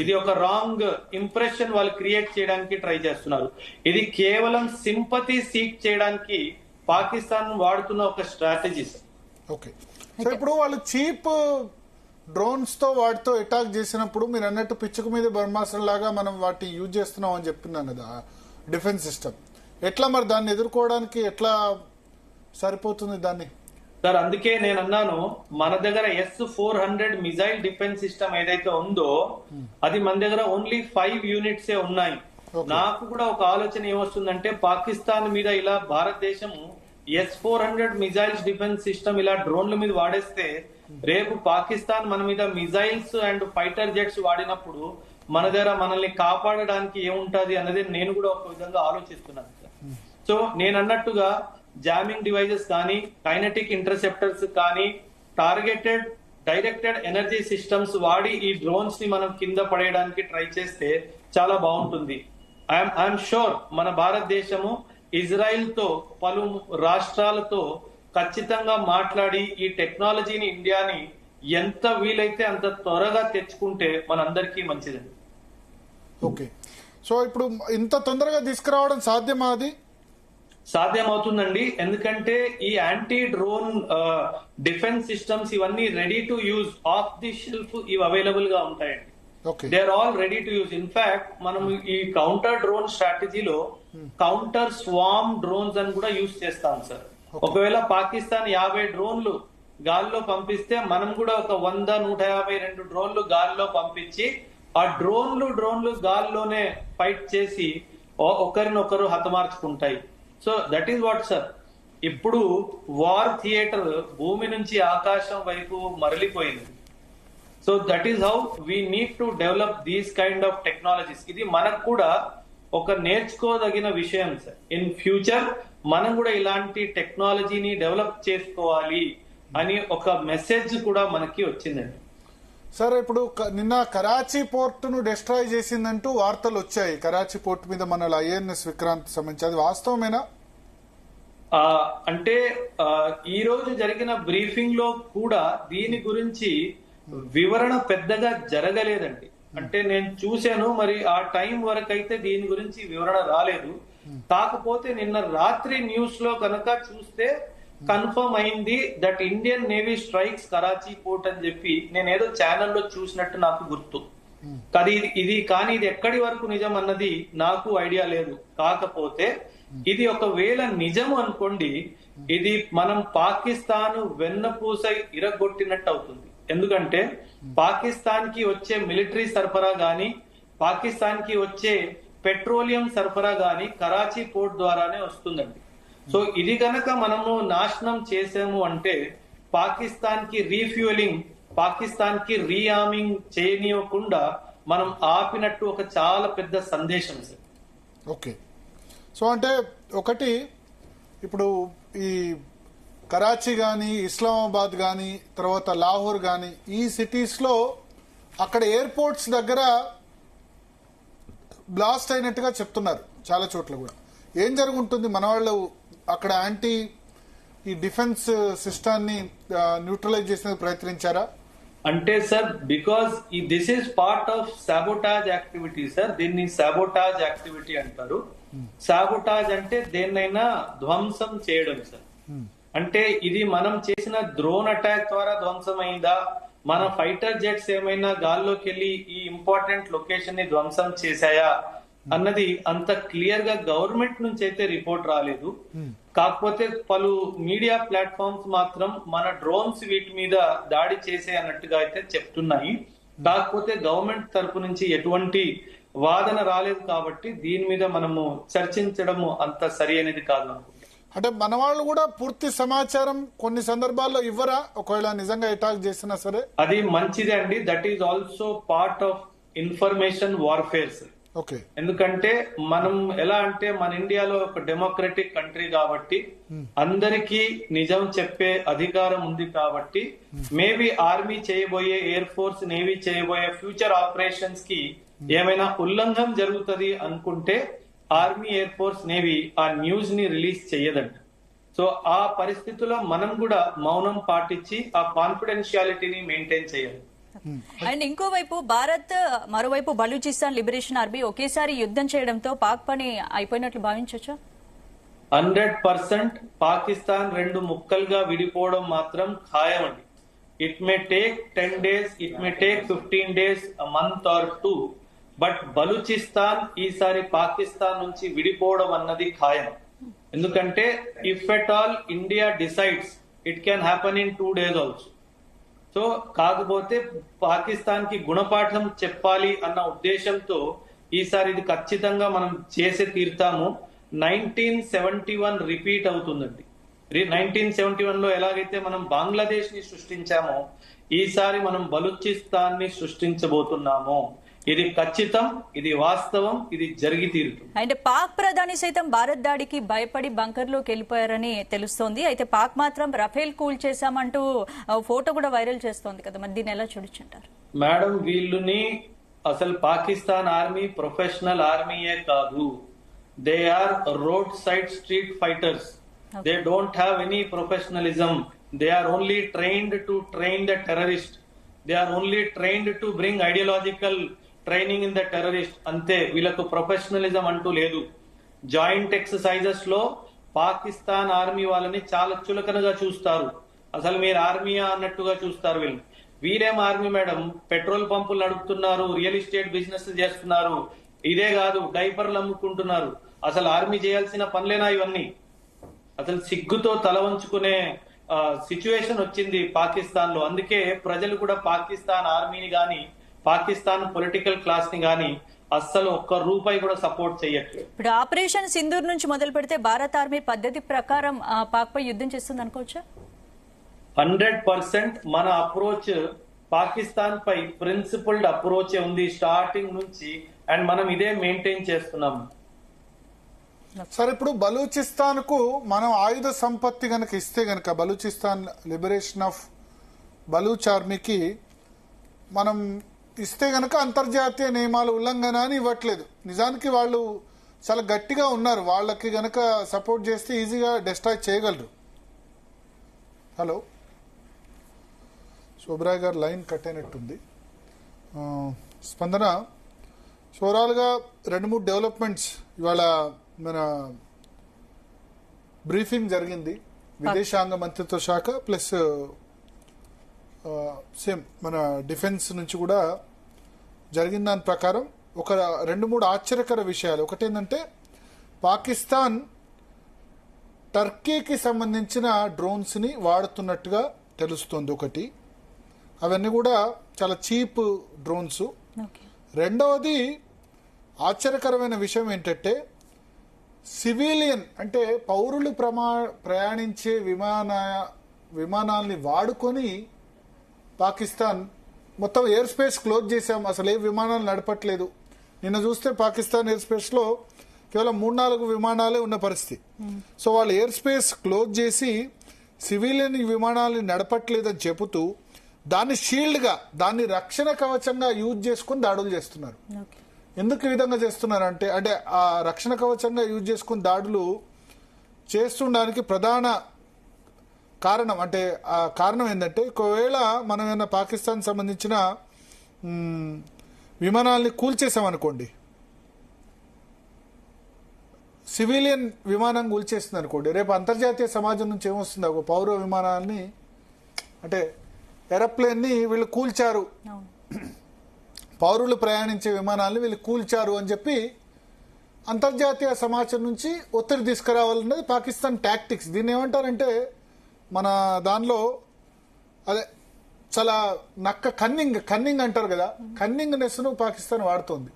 ఇది ఒక wrong impression వాళ్ళు create చేయడానికి try చేస్తున్నారు. ఇది కేవలం సింపతి సీక్ చేయడానికి పాకిస్తాన్ వాడుతున్న ఒక స్ట్రాటజీ. ఓకే. సో ఇప్పుడు వాళ్ళు చీప్ డ్రోన్స్ తో వాటితో అటాక్ చేసినప్పుడు మీరు అన్నట్టు పిచ్చుకు మీద బ్రహ్మాస్త్రం లాగా మనం వాటిని యూజ్ చేస్తున్నాం అని చెప్తున్నాను కదా డిఫెన్స్ సిస్టమ్. ఎట్లా మరి దాన్ని ఎదుర్కోవడానికి ఎట్లా సరిపోతుంది దాన్ని? సార్ అందుకే నేను అన్నాను మన దగ్గర S-400 మిజైల్ డిఫెన్స్ సిస్టమ్ ఏదైతే ఉందో అది మన దగ్గర ఓన్లీ 5 యూనిట్సే ఉన్నాయి. నాకు కూడా ఒక ఆలోచన ఏమొస్తుందంటే పాకిస్తాన్ మీద ఇలా భారతదేశం S-400 మిజైల్స్ డిఫెన్స్ సిస్టమ్ ఇలా డ్రోన్ల మీద వాడేస్తే రేపు పాకిస్తాన్ మన మీద మిజైల్స్ అండ్ ఫైటర్ జెట్స్ వాడినప్పుడు మన దగ్గర మనల్ని కాపాడడానికి ఏముంటది అన్నది నేను కూడా ఒక విధంగా ఆలోచిస్తున్నాను సార్. సో నేను అన్నట్టుగా జామింగ్ డివైజెస్ కానీ, కైనెటిక్ ఇంటర్సెప్టర్స్ కానీ, టార్గెటెడ్ డైరెక్టెడ్ ఎనర్జీ సిస్టమ్స్ వాడి ఈ డ్రోన్స్ ని మనం కింద పడేయడానికి ట్రై చేస్తే చాలా బాగుంటుంది. ఐఎమ్ షూర్ మన భారతదేశము ఇజ్రాయిల్ తో పలు రాష్ట్రాలతో ఖచ్చితంగా మాట్లాడి ఈ టెక్నాలజీని ఇండియాని ఎంత వీలైతే అంత త్వరగా తెచ్చుకుంటే మనందరికీ మంచిదండి. ఓకే, సో ఇప్పుడు ఇంత తొందరగా తీసుకురావడం సాధ్యమా? అది సాధ్యమవుతుందండి, ఎందుకంటే ఈ యాంటీ డ్రోన్ డిఫెన్స్ సిస్టమ్స్ ఇవన్నీ ready to use, off the shelf ఇవి అవైలబుల్ గా ఉంటాయండి. They are all ready to use. In fact మనం ఈ కౌంటర్ డ్రోన్ స్ట్రాటజీలో కౌంటర్ స్వామ్ డ్రోన్స్ అని కూడా యూజ్ చేస్తాం సార్. ఒకవేళ పాకిస్తాన్ 50 డ్రోన్లు గాల్లో పంపిస్తే మనం కూడా ఒక 100-152 డ్రోన్లు గాల్లో పంపించి ఆ డ్రోన్లు గాల్లోనే ఫైట్ చేసి ఒకరినొకరు హతమార్చుకుంటాయి. So that is what sir, ఇప్పుడు వార్ థియేటర్ భూమి నుంచి ఆకాశం వైపు మరలిపోయింది. So that is how we need to develop these kind of technologies. ఇది మనకు కూడా ఒక నేర్చుకోదగిన విషయం సార్. ఇన్ ఫ్యూచర్ మనం కూడా ఇలాంటి టెక్నాలజీని డెవలప్ చేసుకోవాలి అని ఒక మెసేజ్ కూడా మనకి వచ్చిందండి. సార్, ఇప్పుడు నిన్న కరాచీ పోర్టును డిస్ట్రాయ్ చేసిందంటూ వార్తలు వచ్చాయి. కరాచీ పోర్టు మీద మన INS విక్రాంత్ సంబంధించి అది వాస్తవమేనా? అంటే ఈ రోజు జరిగిన బ్రీఫింగ్ లో కూడా దీని గురించి వివరణ పెద్దగా జరగలేదండి. అంటే నేను చూశాను, మరి ఆ టైం వరకు అయితే దీని గురించి వివరణ రాలేదు. కాకపోతే నిన్న రాత్రి న్యూస్ లో కనుక చూస్తే కన్ఫర్మ్ అయింది that Indian navy strikes Karachi port అని చెప్పి నేను ఏదో ఛానల్లో చూసినట్టు నాకు గుర్తు. కానీ ఇది ఎక్కడి వరకు నిజం అన్నది నాకు ఐడియా లేదు. కాకపోతే ఇది ఒకవేళ నిజం అనుకోండి, ఇది మనం పాకిస్తాన్ వెన్నపూస ఇరగొట్టినట్టు అవుతుంది. ఎందుకంటే పాకిస్తాన్ కి వచ్చే మిలిటరీ సరఫరా గాని, పాకిస్తాన్ కి వచ్చే పెట్రోలియం సరఫరా గాని కరాచీ పోర్ట్ ద్వారానే వస్తుందండి. సో ఇది గనక మనము నాశనం చేసాము అంటే పాకిస్తాన్ కి రీఫ్యూయలింగ్, పాకిస్తాన్ కి రీఆర్మింగ్ చేయనివ్వకుండా మనం ఆపినట్టు ఒక చాలా పెద్ద సందేశం సార్. ఓకే, సో అంటే ఒకటి ఇప్పుడు ఈ కరాచీ కానీ, ఇస్లామాబాద్ కానీ, తర్వాత లాహోర్ కానీ ఈ సిటీస్ లో అక్కడ ఎయిర్పోర్ట్స్ దగ్గర బ్లాస్ట్ అయినట్టుగా చెప్తున్నారు చాలా చోట్ల కూడా. ఏం జరుగుంటుంది? మన వాళ్ళు అక్కడ ఈ డిఫెన్స్ సిస్టాన్ని న్యూట్రలైజ్ చేసేందుకు ప్రయత్నించారా? అంటే sir, because this is part of sabotage activity sir. దీన్ని సాబోటాజ్ యాక్టివిటీ అంటారు. సాబోటాజ్ అంటే దేన్నైనా ధ్వంసం చేయడం సార్. అంటే ఇది మనం చేసిన డ్రోన్ అటాక్ ద్వారా ధ్వంసం అయిందా, మన ఫైటర్ జెట్స్ ఏమైనా గాల్లోకి వెళ్ళి ఈ ఇంపార్టెంట్ లొకేషన్ ని ధ్వంసం చేశాయా అన్నది అంత క్లియర్ గా గవర్నమెంట్ నుంచి అయితే రిపోర్ట్ రాలేదు. కాకపోతే పలు మీడియా ప్లాట్ఫామ్స్ మాత్రం మన డ్రోన్స్ వీటి మీద దాడి చేసే అన్నట్టుగా అయితే చెప్తున్నాయి. కాకపోతే గవర్నమెంట్ తరపు నుంచి ఎటువంటి వాదన రాలేదు కాబట్టి దీని మీద మనము చర్చించడం అంత సరి అనేది కాదు అనుకుంటున్నాం. అంటే మన వాళ్ళు కూడా పూర్తి సమాచారం కొన్ని సందర్భాల్లో ఇవ్వరా? ఒకవేళ నిజంగా అటాక్ చేసినా సరే అది మంచిదే అండి. That is also part of information warfares. Okay, ఎందుకంటే మనం ఎలా అంటే మన ఇండియాలో ఒక డెమోక్రటిక్ కంట్రీ కాబట్టి అందరికీ నిజం చెప్పే అధికారం ఉంది కాబట్టి మేబీ ఆర్మీ చేయబోయే, ఎయిర్ ఫోర్స్, నేవీ చేయబోయే ఫ్యూచర్ ఆపరేషన్స్ కి ఏమైనా ఉల్లంఘన జరుగుతుంది అనుకుంటే ఆర్మీ, ఎయిర్ ఫోర్స్, నేవీ ఆ న్యూస్ ని రిలీజ్ చెయ్యదంట. సో ఆ పరిస్థితుల్లో మనం కూడా మౌనం పాటించి ఆ కాన్ఫిడెన్షియాలిటీని మెయింటైన్ చేయాలి. అండ్ ఇంకోవైపు భారత్, మరోవైపు బలూచిస్తాన్ లిబరేషన్ ఆర్మీ ఒకేసారి యుద్ధం చేయడంతో పాక్ పని అయిపోయినట్లు భావించొచ్చా? 100% పాకిస్తాన్ 2 ముక్కలుగా విడిపోవడం మాత్రం ఖాయం అండి. It may take 10 days, it may take 15 days, a month or 2. But Balochistan ఈసారి పాకిస్తాన్ నుంచి విడిపోవడం అన్నది ఖాయం. ఎందుకంటే if at all India decides, it can happen in 2 days also. So కాకపోతే పాకిస్తాన్ కి గుణపాఠం చెప్పాలి అన్న ఉద్దేశంతో ఈసారి ఇది ఖచ్చితంగా మనం చేసే తీరుతాము. 1971 రిపీట్ అవుతుందండి. 1971 లో ఎలాగైతే మనం బంగ్లాదేశ్ ని సృష్టించామో ఈసారి మనం బలూచిస్తాన్ ని సృష్టించబోతున్నాము. ఇది ఖచ్చితం, ఇది వాస్తవం, ఇది జరిగి తీరుతుంది. అంటే పాక్ ప్రధాని సైతం భారత్ దాడికి భయపడి బంకర్ లోకి వెళ్ళిపోయారని తెలుస్తోంది. అయితే పాక్ మాత్రం రఫేల్ కూల్ చేశామంటూ ఫోటో కూడా వైరల్ చేస్తోంది కదా, మరి దీన్ని ఎలా చూడొచ్చంటారు? మేడం, వీళ్ళని అసలు పాకిస్తాన్ ఆర్మీ ప్రొఫెషనల్ ఆర్మీయే కాదు. they are roadside street fighters. Okay. They don't have any professionalism. They are only trained to train the terrorist. They are only trained to bring ideological training in the terrorist. Ante వీళ్ళకు professionalism అంటూ లేదు. Joint exercises లో Pakistan army వాళ్ళని చాలా చులకనగా చూస్తారు. అసలు మీరు ఆర్మీయా అన్నట్టుగా చూస్తారు వీళ్ళు. వీరేం ఆర్మీ మేడం, పెట్రోల్ పంపులు నడుపుతున్నారు, రియల్ ఎస్టేట్ బిజినెస్ చేస్తున్నారు, ఇదే కాదు డైపర్లు అమ్ముకుంటున్నారు. అసలు ఆర్మీ చేయాల్సిన పనులేనా ఇవన్నీ? అసలు సిగ్గుతో తల వంచుకునే సిచ్యువేషన్ వచ్చింది పాకిస్తాన్ లో. అందుకే ప్రజలు కూడా పాకిస్తాన్ ఆర్మీని గాని పాకిస్తాన్ పొలిటికల్ క్లాస్ ని గాని అస్సలు ఒక్క రూపాయి కూడా సపోర్ట్ చేయట్లేదు. ఇప్పుడు ఆపరేషన్ సింధూర్ నుంచి మొదలు పెడితే భారత ఆర్మీ పద్ధతి ప్రకారం పాక్ పై యుద్ధం చేస్తుంది అనుకోవచ్చా? 100% మన అప్రోచ్ పాకిస్తాన్ పై ప్రిన్సిపల్డ్ అప్రోచ్ ఉంది స్టార్టింగ్ నుంచి, అండ్ మనం ఇదే మెయింటైన్ చేస్తున్నాము. సరే, ఇప్పుడు బలూచిస్తాన్ కు మనం ఆయుధ సంపత్తి గనక ఇస్తే గనక బలూచిస్తాన్ లిబరేషన్ ఆఫ్ బలూచ్ ఆర్మీకి మనం ఇస్తే గనక అంతర్జాతీయ నియమాల ఉల్లంఘన అని ఇవ్వట్లేదు. నిజానికి వాళ్ళు చాలా గట్టిగా ఉన్నారు. వాళ్ళకి గనక సపోర్ట్ చేస్తే ఈజీగా డిస్ట్రాయ్ చేయగలరు. హలో, శోభరాయ్ గారు లైన్ కట్ అయినట్టుంది. స్పందన, ఓవరాల్గా 2-3 డెవలప్మెంట్స్ ఇవాళ మన బ్రీఫింగ్ జరిగింది. విదేశాంగ మంత్రిత్వ శాఖ ప్లస్ సేమ్ మన డిఫెన్స్ నుంచి కూడా జరిగిన దాని ప్రకారం ఒక 2-3 ఆశ్చర్యకర విషయాలు. ఒకటి ఏంటంటే పాకిస్తాన్ టర్కీకి సంబంధించిన డ్రోన్స్ ని వాడుతున్నట్టుగా తెలుస్తోంది ఒకటి. అవన్నీ కూడా చాలా చీప్ డ్రోన్స్. రెండవది ఆశ్చర్యకరమైన విషయం ఏంటంటే సివిలియన్ అంటే పౌరులు ప్రయాణించే విమానాల్ని వాడుకొని పాకిస్తాన్ మొత్తం ఎయిర్ స్పేస్ క్లోజ్ చేశాం, అసలు ఏ విమానాలు నడపట్లేదు. నిన్న చూస్తే పాకిస్తాన్ ఎయిర్ స్పేస్ లో కేవలం 3-4 విమానాలే ఉన్న పరిస్థితి. సో వాళ్ళు ఎయిర్ స్పేస్ క్లోజ్ చేసి సివిలియన్ విమానాలని నడపట్లేదని చెబుతూ దాన్ని షీల్డ్ గా, దాన్ని రక్షణ కవచంగా యూజ్ చేసుకుని దాడులు చేస్తున్నారు. ఎందుకు ఈ విధంగా చేస్తున్నారు అంటే ఆ రక్షణ కవచంగా యూజ్ చేసుకుని దాడులు చేస్తుండడానికి ప్రధాన కారణం అంటే ఆ కారణం ఏంటంటే ఒకవేళ మనం ఏమైనా పాకిస్తాన్ సంబంధించిన విమానాలని కూల్చేసామనుకోండి, సివిలియన్ విమానం కూల్చేస్తుంది అనుకోండి, రేపు అంతర్జాతీయ సమాజం నుంచి ఏమొస్తుంది, ఒక పౌర విమానాన్ని అంటే ఏరోప్లేన్ ని వీళ్ళు కూల్చారు, పౌరులు ప్రయాణించే విమానాలను వీళ్ళు కూల్చారు అని చెప్పి అంతర్జాతీయ సమాజం నుంచి ఒత్తిడి తీసుకురావాలన్నది పాకిస్తాన్ టాక్టిక్స్. దీన్ని ఏమంటారంటే మన దానిలో అదే చాలా నక్క కన్నింగ్ అంటారు కదా, కన్నింగ్నెస్ ను పాకిస్తాన్ వాడుతోంది.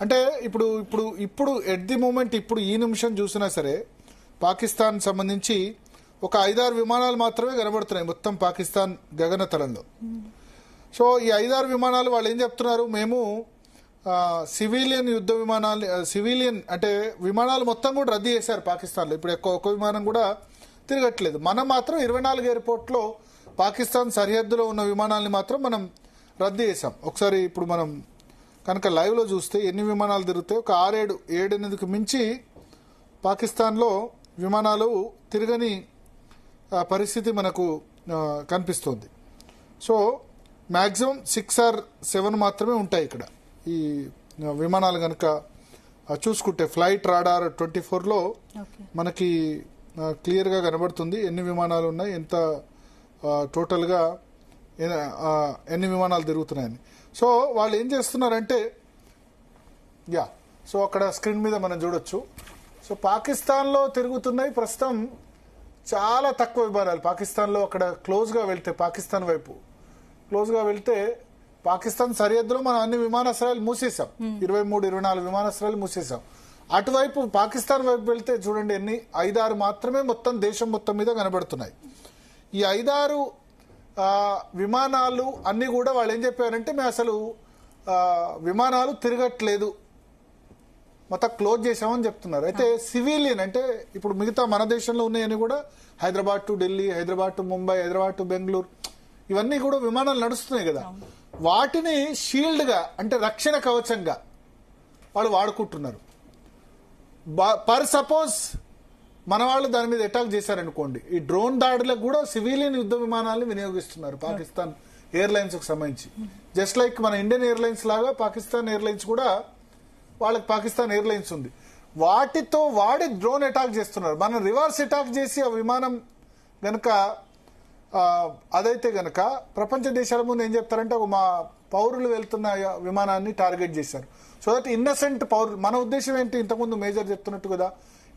అంటే ఇప్పుడు ఎట్ ది మూమెంట్ ఇప్పుడు ఈ నిమిషం చూసినా సరే పాకిస్తాన్ సంబంధించి ఒక 5-6 విమానాలు మాత్రమే కనబడుతున్నాయి మొత్తం పాకిస్తాన్ గగనతలంలో. సో ఈ 5-6 విమానాలు వాళ్ళు ఏం చెప్తున్నారు, మేము సివిలియన్ యుద్ధ విమానాలు, సివిలియన్ అంటే విమానాలు మొత్తం కూడా రద్దు చేశారు పాకిస్తాన్లో. ఇప్పుడు ఒక్క విమానం కూడా తిరగట్లేదు. మనం మాత్రం 24 ఎయిర్పోర్ట్లో పాకిస్తాన్ సరిహద్దులో ఉన్న విమానాలని మాత్రం మనం రద్దు చేశాం. ఒకసారి ఇప్పుడు మనం కనుక లైవ్లో చూస్తే ఎన్ని విమానాలు తిరుగుతాయి, ఒక 6-7-8కి మించి పాకిస్తాన్లో విమానాలు తిరగని పరిస్థితి మనకు కనిపిస్తోంది. సో మ్యాక్సిమం 6 or 7 మాత్రమే ఉంటాయి ఇక్కడ ఈ విమానాలు. కనుక చూసుకుంటే ఫ్లైట్ రాడార్ 24లో మనకి క్లియర్గా కనబడుతుంది ఎన్ని విమానాలు ఉన్నాయి, ఎంత టోటల్గా ఎన్ని విమానాలు తిరుగుతున్నాయని. సో వాళ్ళు ఏం చేస్తున్నారంటే సో అక్కడ స్క్రీన్ మీద మనం చూడొచ్చు. సో పాకిస్తాన్లో తిరుగుతున్నాయి ప్రస్తుతం చాలా తక్కువ విమానాలు. పాకిస్తాన్లో అక్కడ క్లోజ్గా వెళ్తే, పాకిస్తాన్ వైపు క్లోజ్గా వెళ్తే పాకిస్తాన్ సరిహద్దులో మనం అన్ని విమానాశ్రయాలు మూసేసాం, 23-24 విమానాశ్రయాలు మూసేసాం. అటువైపు పాకిస్తాన్ వైపు వెళ్తే చూడండి ఎన్ని 5-6 మాత్రమే మొత్తం దేశం మొత్తం మీద కనబడుతున్నాయి. ఈ 5-6 విమానాలు అన్ని కూడా వాళ్ళు ఏం చెప్పారంటే మేము అసలు విమానాలు తిరగట్లేదు, మొత్తం క్లోజ్ చేసామని చెప్తున్నారు. అయితే సివిలియన్ అంటే ఇప్పుడు మిగతా మన దేశంలో ఉన్నాయని కూడా Hyderabad to Delhi, Hyderabad to Mumbai, Hyderabad to Bengaluru, ఇవన్నీ కూడా విమానాలు నడుస్తున్నాయి కదా, వాటిని షీల్డ్ గా అంటే రక్షణ కవచంగా వాళ్ళు వాడుకుంటున్నారు. పర్ సపోజ్ మన వాళ్ళు దాని మీద అటాక్ చేశారనుకోండి, ఈ డ్రోన్ దాడులకు కూడా సివిలియన్ యుద్ధ విమానాలను వినియోగిస్తున్నారు పాకిస్తాన్ ఎయిర్లైన్స్ కు సంబంధించి. జస్ట్ లైక్ మన ఇండియన్ ఎయిర్లైన్స్ లాగా పాకిస్తాన్ ఎయిర్లైన్స్ కూడా, వాళ్ళకి పాకిస్తాన్ ఎయిర్లైన్స్ ఉంది, వాటితో వాడి డ్రోన్ అటాక్ చేస్తున్నారు. మనం రివర్స్ అటాక్ చేసి ఆ విమానం గనక అదైతే గనక ప్రపంచ దేశాల ముందు ఏం చెప్తారంటే మా పౌరులు వెళ్తున్న విమానాన్ని టార్గెట్ చేశారు. సో దట్ ఇన్నోసెంట్ పౌరులు, మన ఉద్దేశం ఏంటి, ఇంతకుముందు మేజర్ చెప్తున్నట్టు కదా,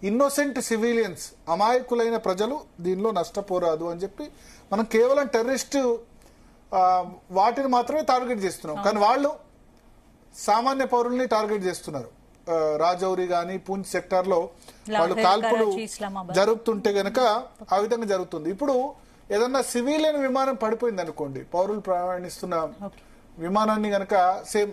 ఇన్నోసెంట్ సివిలియన్స్, అమాయకులైన ప్రజలు దీనిలో నష్టపోరాదు అని చెప్పి మనం కేవలం టెర్రరిస్ట్ వాటిని మాత్రమే టార్గెట్ చేస్తున్నాం. కానీ వాళ్ళు సామాన్య పౌరుల్ని టార్గెట్ చేస్తున్నారు. రాజౌరి గాని పూంచ్ సెక్టార్ లో వాళ్ళు కాల్పులు జరుగుతుంటే గనక ఆ విధంగా జరుగుతుంది. ఇప్పుడు ఏదన్నా సివిలియన్ విమానం పడిపోయింది అనుకోండి, పౌరులు ప్రయాణిస్తున్న విమానాన్ని గనక సేమ్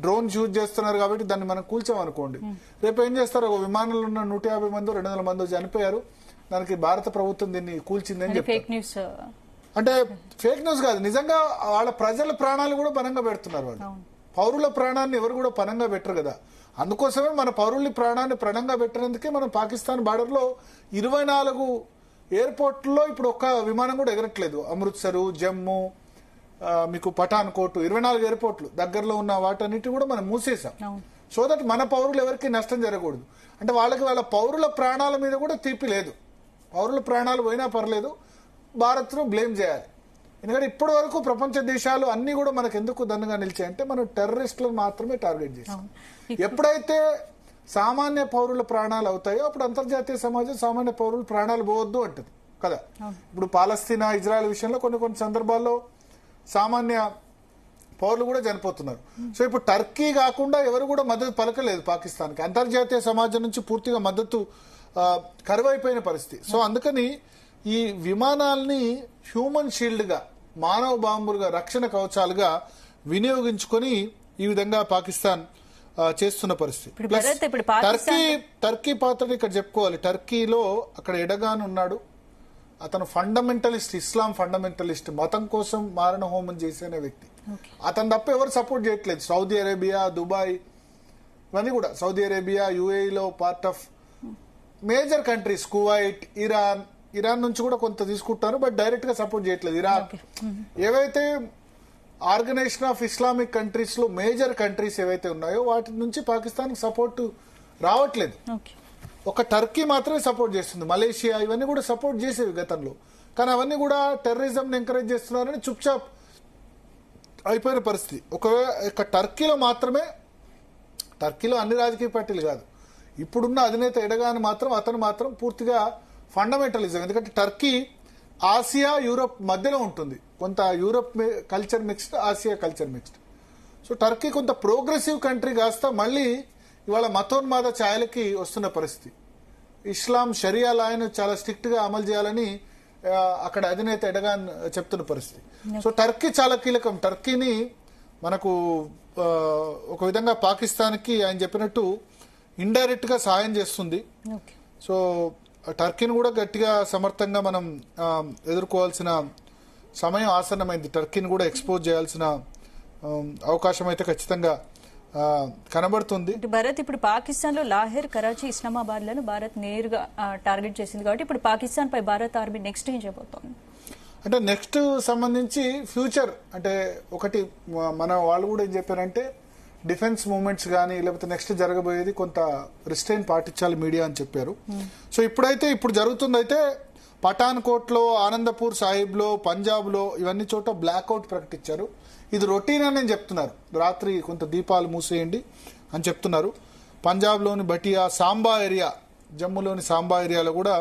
డ్రోన్ యూజ్ చేస్తున్నారు కాబట్టి దాన్ని మనం కూల్చామనుకోండి, రేపు ఏం చేస్తారు, ఒక విమానంలో ఉన్న 150 మంది 200 మంది చనిపోయారు, దానికి భారత ప్రభుత్వం దీన్ని కూల్చిందని చెప్తారు. అంటే ఫేక్ న్యూస్ కాదు, నిజంగా వాళ్ళ ప్రజల ప్రాణాలు కూడా పనంగా పెడుతున్నారు వాళ్ళు. పౌరుల ప్రాణాన్ని ఎవరు కూడా పనంగా పెట్టరు కదా. అందుకోసమే మన పౌరుల ప్రాణాన్ని ప్రణంగా పెట్టినందుకే మనం పాకిస్తాన్ బార్డర్ లో 24 ఎయిర్పోర్ట్లో ఇప్పుడు ఒక్క విమానం కూడా ఎగరట్లేదు. అమృత్సర్, జమ్మూ, మీకు పఠాన్కోట్ 24 ఎయిర్పోర్ట్లు దగ్గరలో ఉన్న వాటన్నిటి కూడా మనం మూసేసాం. సో దట్ మన పౌరులు ఎవరికి నష్టం జరగకూడదు. అంటే వాళ్ళకి వాళ్ళ పౌరుల ప్రాణాల మీద కూడా తీపి లేదు. పౌరుల ప్రాణాలు పోయినా పర్లేదు, భారత్ ను బ్లేమ్ చేయాలి. ఎందుకంటే ఇప్పటి వరకు ప్రపంచ దేశాలు అన్ని కూడా మనకు ఎందుకు దండగా నిలిచాయంటే మనం టెర్రరిస్టులను మాత్రమే టార్గెట్ చేసాం. ఎప్పుడైతే సామాన్య పౌరుల ప్రాణాలు అవుతాయో అప్పుడు అంతర్జాతీయ సమాజం సామాన్య పౌరుల ప్రాణాలు పోవద్దు అంటది కదా. ఇప్పుడు పాలస్తీనా, ఇజ్రాయెల్ విషయంలో కొన్ని సందర్భాల్లో సామాన్య పౌరులు కూడా చనిపోతున్నారు. సో ఇప్పుడు టర్కీ కాకుండా ఎవరు కూడా మద్దతు పలకలేదు పాకిస్తాన్కి. అంతర్జాతీయ సమాజం నుంచి పూర్తిగా మద్దతు కరువైపోయిన పరిస్థితి. సో అందుకని ఈ విమానాల్ని హ్యూమన్ షీల్డ్ గా, మానవ బాంబులుగా, రక్షణ కవచాలుగా వినియోగించుకొని ఈ విధంగా పాకిస్తాన్ చేస్తున్న పరిస్థితి. టర్కీ పాత్ర ఇక్కడ చెప్పుకోవాలి. టర్కీలో అక్కడ ఎడగాన్ ఉన్నాడు, అతను ఫండమెంటలిస్ట్, ఇస్లాం ఫండమెంటలిస్ట్, మతం కోసం మారణ హోమం చేసే వ్యక్తి. అతను తప్ప ఎవరు సపోర్ట్ చేయట్లేదు. సౌదీ అరేబియా, దుబాయ్, ఇవన్నీ కూడా, సౌదీ అరేబియా, యుఏఈలో part of major countries, Kuwait, Iran నుంచి కూడా కొంత తీసుకుంటారు, బట్ డైరెక్ట్ గా సపోర్ట్ చేయట్లేదు. ఇరాక్, ఏవైతే ఆర్గనైజేషన్ ఆఫ్ ఇస్లామిక్ కంట్రీస్ లో మేజర్ కంట్రీస్ ఏవైతే ఉన్నాయో వాటి నుంచి పాకిస్తాన్ సపోర్ట్ రావట్లేదు. ఒక టర్కీ మాత్రమే సపోర్ట్ చేస్తుంది. మలేషియా ఇవన్నీ కూడా సపోర్ట్ చేసేవి గతంలో, కానీ అవన్నీ కూడా టెర్రరిజం ఎంకరేజ్ చేస్తున్నారని చుప్చాప్ అయిపోయిన పరిస్థితి. ఒకవేళ టర్కీలో మాత్రమే, టర్కీలో అన్ని రాజకీయ పార్టీలు కాదు, ఇప్పుడున్న అధినేత ఎడగాని మాత్రం అతను మాత్రం పూర్తిగా ఫండమెంటలిజం. ఎందుకంటే టర్కీ ఆసియా, యూరోప్ మధ్యలో ఉంటుంది. కొంత Europe culture mixed, Asia culture mixed. So Turkey కొంత ప్రోగ్రెసివ్ కంట్రీ కాస్త మళ్ళీ ఇవాళ మతోన్మాద ఛాయలకి వస్తున్న పరిస్థితి. ఇస్లాం షరియా లాను చాలా స్ట్రిక్ట్ గా అమలు చేయాలని అక్కడ అధినేత ఎడగాన్ చెప్తున్న పరిస్థితి. సో టర్కీ చాలా కీలకం. టర్కీని మనకు ఒక విధంగా పాకిస్తాన్ కి ఆయన చెప్పినట్టు ఇండైరెక్ట్ గా సాయం చేస్తుంది. సో టర్కీని కూడా గట్టిగా సమర్థంగా మనం ఎదుర్కోవాల్సిన సమయం ఆసన్నమైంది. టర్కీని కూడా ఎక్స్పోజ్ చేయాల్సిన అవకాశం అయితే ఖచ్చితంగా కనబడుతుంది. భారత్ ఇప్పుడు పాకిస్తాన్ లో లాహోర్, కరాచీ, ఇస్లామాబాద్ లను భారత్ నేరుగా టార్గెట్ చేసింది కాబట్టి ఇప్పుడు పాకిస్తాన్ పై భారత్ ఆర్మీ నెక్స్ట్ ఏం చేయబోతోంది? అంటే నెక్స్ట్ సంబంధించి ఫ్యూచర్ అంటే ఒకటి మన వాళ్ళు కూడా ఏం చెప్పారంటే డిఫెన్స్ మూవ్మెంట్స్ కానీ లేకపోతే నెక్స్ట్ జరగబోయేది కొంత రిస్ట్రైన్ పాటించాలి మీడియా అని చెప్పారు. సో ఇప్పుడైతే ఇప్పుడు జరుగుతుందైతే పఠాన్కోట్ లో, ఆనందపూర్ సాహిబ్ లో, పంజాబ్ లో ఇవన్నీ చోట బ్లాక్అవుట్ ప్రకటించారు. ఇది రొటీన్ అని చెప్తున్నారు. రాత్రి కొంత దీపాలు మూసేయండి అని చెప్తున్నారు. పంజాబ్ లోని బటియా, సాంబా ఏరియా, జమ్మూలోని సాంబా ఏరియాలో కూడా,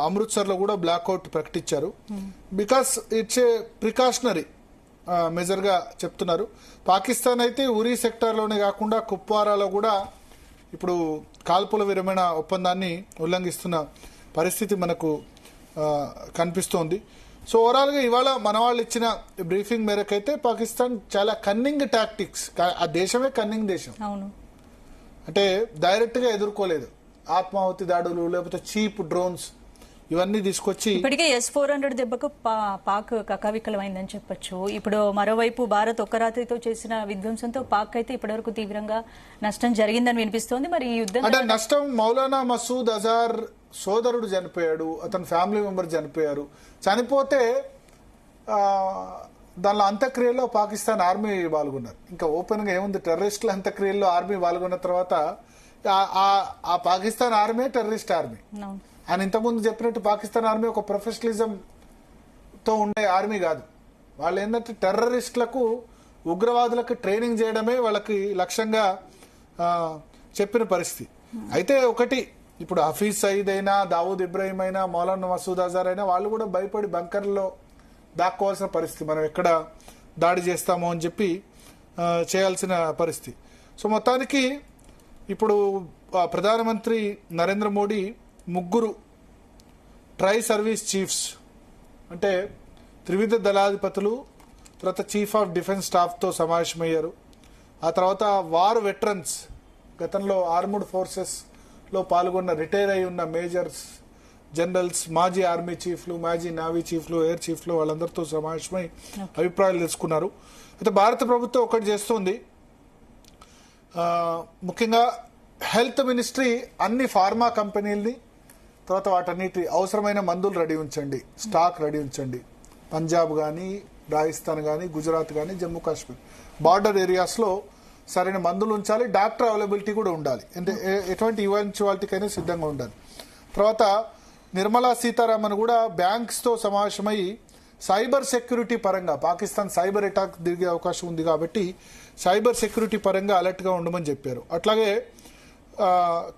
అమృత్సర్ లో కూడా బ్లాక్అవుట్ ప్రకటించారు. Because it's a precautionary measure గా చెప్తున్నారు. పాకిస్తాన్ అయితే ఉరీ సెక్టార్ లోనే కాకుండా కుప్వారాలో కూడా ఇప్పుడు కాల్పుల విరమణ ఒప్పందాన్ని ఉల్లంఘిస్తున్న పరిస్థితి మనకు కనిపిస్తోంది. సో ఓవరాల్ గా ఇవాళ మన వాళ్ళు ఇచ్చిన బ్రీఫింగ్ మేరకైతే పాకిస్తాన్ చాలా కన్నింగ్ టాక్టిక్స్, ఆ దేశమే కన్నింగ్ దేశం. అంటే డైరెక్ట్ గా ఎదుర్కోలేదు. ఆత్మాహుతి దాడులు లేకపోతే చీప్ డ్రోన్స్ ఇవన్నీ తీసుకొచ్చి ఇప్పటికే S-400 దెబ్బకు పాక్ కకావికలమైందని చెప్పొచ్చు. ఇప్పుడు మరోవైపు భారత్ ఒక్క రాత్రితో చేసిన విధ్వంసంతో పాక్ అయితే ఇప్పటివరకు తీవ్రంగా నష్టం జరిగిందని వినిపిస్తోంది. మరి ఈ యుద్ధం అంటే నష్టం మౌలానా మసూద్ అజార్ సోదరుడు చనిపోయాడు, అతని ఫ్యామిలీ మెంబర్ చనిపోయారు. చనిపోతే దానిలో అంత్యక్రియల్లో పాకిస్తాన్ ఆర్మీ పాల్గొన్నారు. ఇంకా ఓపెన్ గా ఏముంది, టెర్రరిస్టుల అంత్యక్రియల్లో ఆర్మీ పాల్గొన్న తర్వాత ఆ పాకిస్తాన్ ఆర్మీ టెర్రరిస్ట్ ఆర్మీ. ఆయన ఇంతకుముందు చెప్పినట్టు పాకిస్తాన్ ఆర్మీ ఒక ప్రొఫెషనలిజం తో ఉండే ఆర్మీ కాదు. వాళ్ళు ఏంటంటే టెర్రరిస్టులకు, ఉగ్రవాదులకు ట్రైనింగ్ చేయడమే వాళ్ళకి లక్ష్యంగా చెప్పిన పరిస్థితి. అయితే ఒకటి, ఇప్పుడు హఫీజ్ సయీద్ అయినా, దావూద్ ఇబ్రాహీం అయినా, మౌలానా మసూద్ అజార్ అయినా వాళ్ళు కూడా భయపడి బంకర్లో దాక్కోవాల్సిన పరిస్థితి. మనం ఎక్కడ దాడి చేస్తామో అని చెప్పి చేయాల్సిన పరిస్థితి. సో మొత్తానికి ఇప్పుడు ప్రధానమంత్రి నరేంద్ర మోడీ ముగ్గురు ట్రై సర్వీస్ చీఫ్స్, అంటే త్రివిధ దళాధిపతులు, తర్వాత చీఫ్ ఆఫ్ డిఫెన్స్ స్టాఫ్తో సమావేశమయ్యారు. ఆ తర్వాత వార్ వెటరన్స్, గతంలో ఆర్మ్డ్ ఫోర్సెస్లో పాల్గొన్న రిటైర్ అయి ఉన్న మేజర్స్, జనరల్స్, మాజీ ఆర్మీ చీఫ్లు, మాజీ నావీ చీఫ్లు, ఎయిర్ చీఫ్లు వాళ్ళందరితో సమావేశమై అభిప్రాయాలు తెలుసుకున్నారు. అయితే భారత ప్రభుత్వం ఒకటి చేస్తోంది, ముఖ్యంగా హెల్త్ మినిస్ట్రీ అన్ని ఫార్మా కంపెనీల్ని, తర్వాత వాటన్నిటి అవసరమైన మందులు రెడీ ఉంచండి, స్టాక్ రెడీ ఉంచండి. పంజాబ్ కానీ, రాజస్థాన్ కానీ, గుజరాత్ కానీ, జమ్మూ కాశ్మీర్ బార్డర్ ఏరియాస్లో సరైన మందులు ఉంచాలి. డాక్టర్ అవైలబిలిటీ కూడా ఉండాలి, అంటే ఎటువంటి ఈవెంచువాలిటీకైనా సిద్ధంగా ఉండాలి. తర్వాత నిర్మలా సీతారామన్ కూడా బ్యాంక్స్తో సమావేశమై సైబర్ సెక్యూరిటీ పరంగా, పాకిస్తాన్ సైబర్ అటాక్ దిగే అవకాశం ఉంది కాబట్టి సైబర్ సెక్యూరిటీ పరంగా అలర్ట్గా ఉండమని చెప్పారు. అట్లాగే